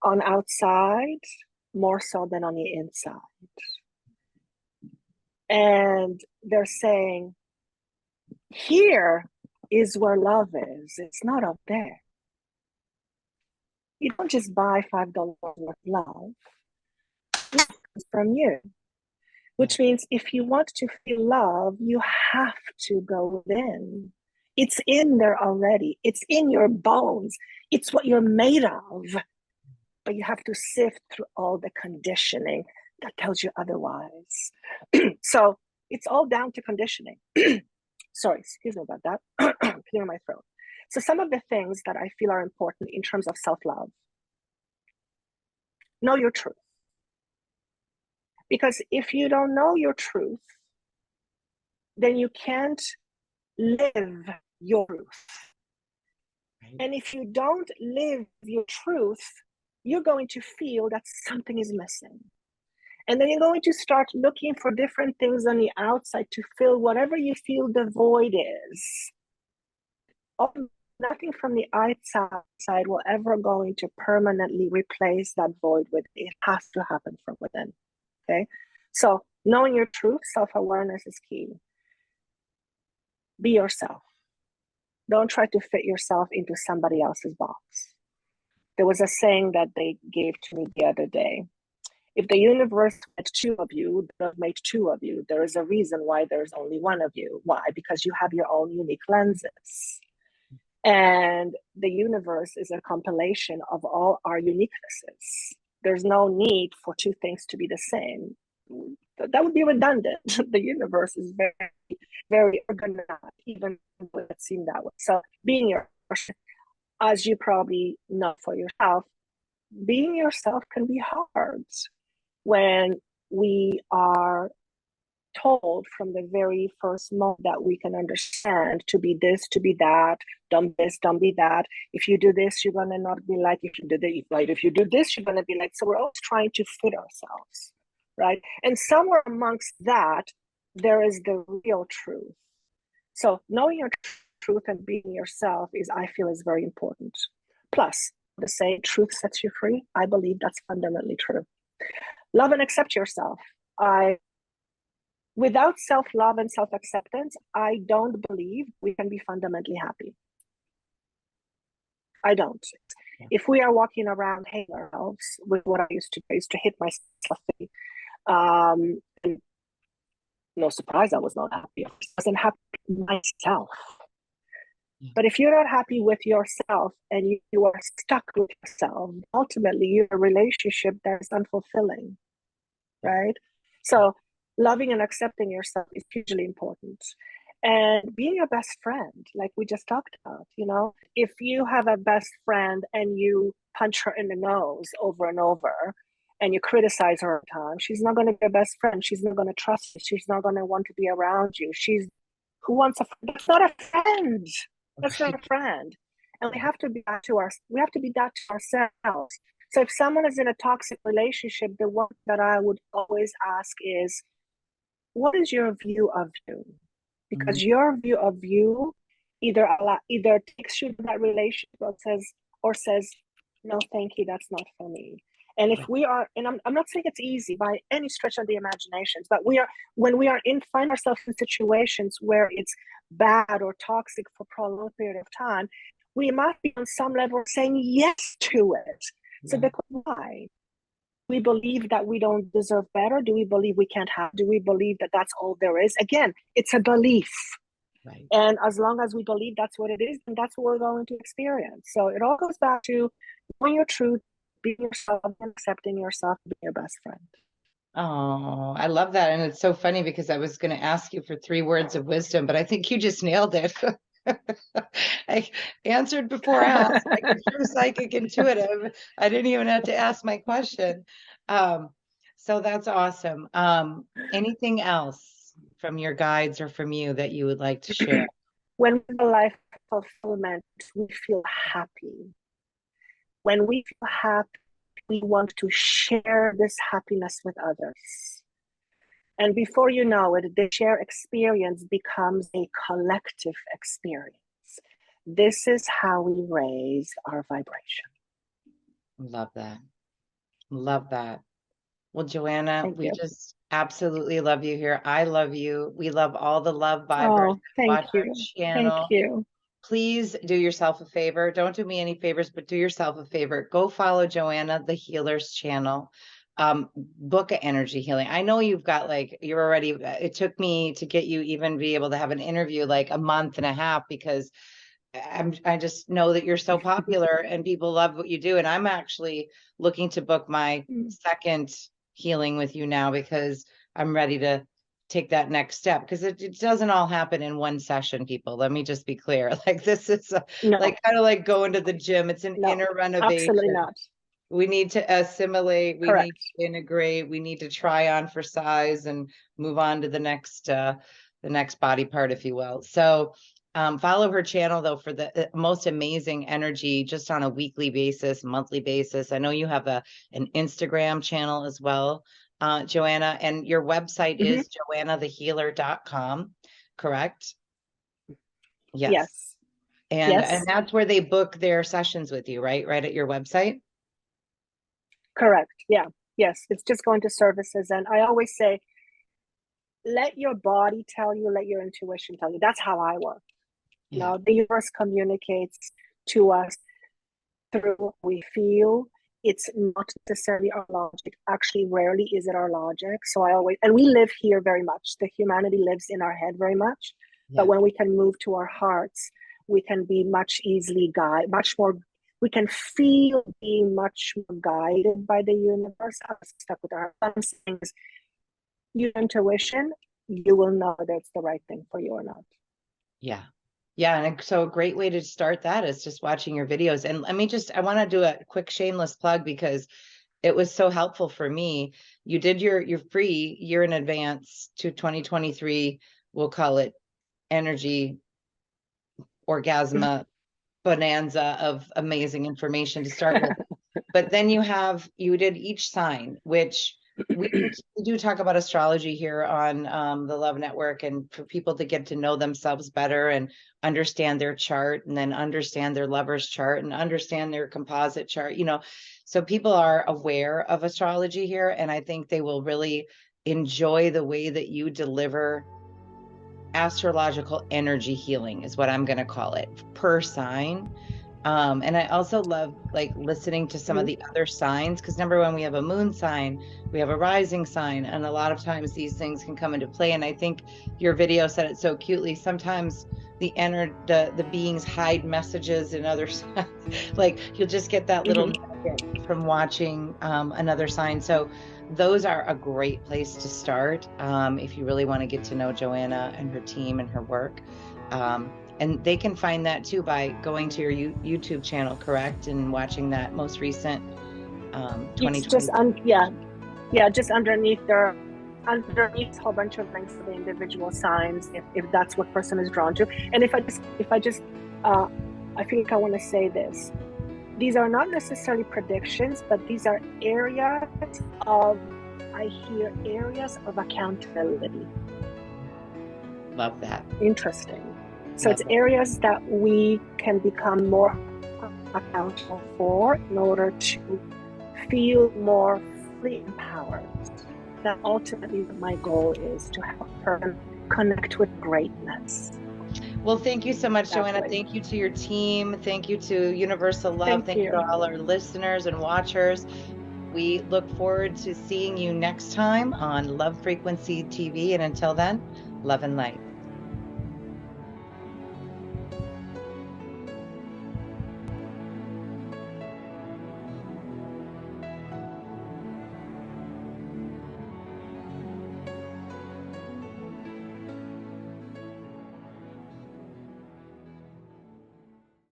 S2: on outside more so than on the inside. And they're saying, here is where love is. It's not up there. You don't just buy $5 worth of love. It comes from you. Which means if you want to feel love, you have to go within. It's in there already. It's in your bones. It's what you're made of. But you have to sift through all the conditioning that tells you otherwise. So it's all down to conditioning. Sorry, excuse me about that. Clear my throat. So some of the things that I feel are important in terms of self-love. Know your truth. Because if you don't know your truth, then you can't live your truth. And if you don't live your truth, you're going to feel that something is missing. And then you're going to start looking for different things on the outside to fill whatever you feel the void is. Nothing from the outside will ever going to permanently replace that void. It has to happen from within. Okay? So knowing your truth, self-awareness is key. Be yourself. Don't try to fit yourself into somebody else's box. There was a saying that they gave to me the other day. If the universe made two of you, they have made two of you. There is a reason why there's only one of you. Why? Because you have your own unique lenses. And the universe is a compilation of all our uniquenesses. There's no need for two things to be the same. That would be redundant. The universe is very, very organized, even when it seemed that way. So being yourself, as you probably know for yourself, being yourself can be hard when we are told from the very first moment that we can understand to be this, to be that, don't this, don't be that. If you do this, you're gonna not be like, if you do this, like, if you do this, you're gonna be like. So we're always trying to fit ourselves, right? And somewhere amongst that, there is the real truth. So knowing your truth and being yourself I feel is very important. Plus, to say truth sets you free. I believe that's fundamentally true. Love and accept yourself. Without self-love and self-acceptance, I don't believe we can be fundamentally happy. I don't. Yeah. If we are walking around hating ourselves with what I used to hit myself, no surprise, I was not happy. I wasn't happy with myself. Yeah. But if you're not happy with yourself and you are stuck with yourself, ultimately you're a relationship that is unfulfilling, right? So loving and accepting yourself is hugely important. And being your best friend, like we just talked about, you know, if you have a best friend and you punch her in the nose over and over and you criticize her all the time, she's not going to be your best friend. She's not going to trust you. She's not going to want to be around you. Who wants a friend? That's not a friend. That's not a friend. And we have to be that to ourselves. So if someone is in a toxic relationship, the one that I would always ask is, what is your view of you? Because your view of you either takes you to that relationship or says, no, thank you, that's not for me. And if we are, and I'm not saying it's easy by any stretch of the imaginations, but when we find ourselves in situations where it's bad or toxic for a prolonged period of time, we might be on some level saying yes to it. So because why? We believe that we don't deserve better? Do we believe we can't have? Do we believe that that's all there is? Again, it's a belief. Right. And as long as we believe that's what it is, then that's what we're going to experience. So it all goes back to knowing your truth, being yourself, and accepting yourself, being your best friend.
S1: Oh, I love that. And it's so funny because I was going to ask you for 3 words of wisdom, but I think you just nailed it. I answered before asked, like a true psychic intuitive. I didn't even have to ask my question. So that's awesome. Anything else from your guides or from you that you would like to share?
S2: When we have a life of fulfillment, we feel happy. When we feel happy, we want to share this happiness with others. And before you know it, the shared experience becomes a collective experience. This is how we raise our vibration.
S1: Love that. Love that. Well, Joanna, we just absolutely love you here. I love you. We love all the love vibers.
S2: Oh, thank you. Channel. Thank you.
S1: Please do yourself a favor. Don't do me any favors, but do yourself a favor. Go follow Joanna the Healer's channel. Book an energy healing. I know you've got you're already, it took me to get you even be able to have an interview like a month and a half because I just know that you're so popular and people love what you do. And I'm actually looking to book my second healing with you now because I'm ready to take that next step because it doesn't all happen in one session, people. Let me just be clear. Like this is kind of like going to the gym. It's an inner renovation.
S2: Absolutely not.
S1: We need to assimilate. We
S2: Correct.
S1: need to integrate. We need to try on for size and move on to the next body part, if you will. So follow her channel though for the most amazing energy just on a weekly basis, monthly basis. I know you have an Instagram channel as well, Joanna, and your website is joannathehealer.com, correct?
S2: Yes.
S1: And that's where they book their sessions with you, right? Right at your website?
S2: Correct. Yeah. Yes. It's just going to services. And I always say, let your body tell you, let your intuition tell you. That's how I work. You know, the universe communicates to us through what we feel. It's not necessarily our logic. Actually, rarely is it our logic. So and we live here very much. The humanity lives in our head very much. But when we can move to our hearts, we can be we can feel being much more guided by the universe. I was stuck with our things. Your intuition, you will know that it's the right thing for you or not.
S1: Yeah. And so a great way to start that is just watching your videos. And I want to do a quick shameless plug because it was so helpful for me. You did your free year in advance to 2023. We'll call it energy orgasma bonanza of amazing information to start with. But then you did each sign, which we do talk about astrology here on the Love Network, and for people to get to know themselves better and understand their chart, and then understand their lover's chart, and understand their composite chart, so people are aware of astrology here, and I think they will really enjoy the way that you deliver astrological energy healing, is what I'm going to call it, per sign. And I also love like listening to some of the other signs, because number one, we have a moon sign, we have a rising sign, and a lot of times these things can come into play. And I think your video said it so cutely. Sometimes the beings hide messages in other signs. Like you'll just get that little nugget from watching another sign. So those are a great place to start if you really want to get to know Joanna and her team and her work. And they can find that too by going to your YouTube channel, correct? And watching that most recent 2020.
S2: It's just just underneath a whole bunch of links to the individual signs, if that's what person is drawn to. And I think I want to say this. These are not necessarily predictions, but these are areas of accountability.
S1: Love that.
S2: Interesting. So it's areas that we can become more accountable for in order to feel more fully empowered. That ultimately my goal is to help her connect with greatness.
S1: Well, thank you so much, Joanna. Thank you to your team. Thank you to Universal Love. Thank you to all our listeners and watchers. We look forward to seeing you next time on Love Frequency TV. And until then, love and light.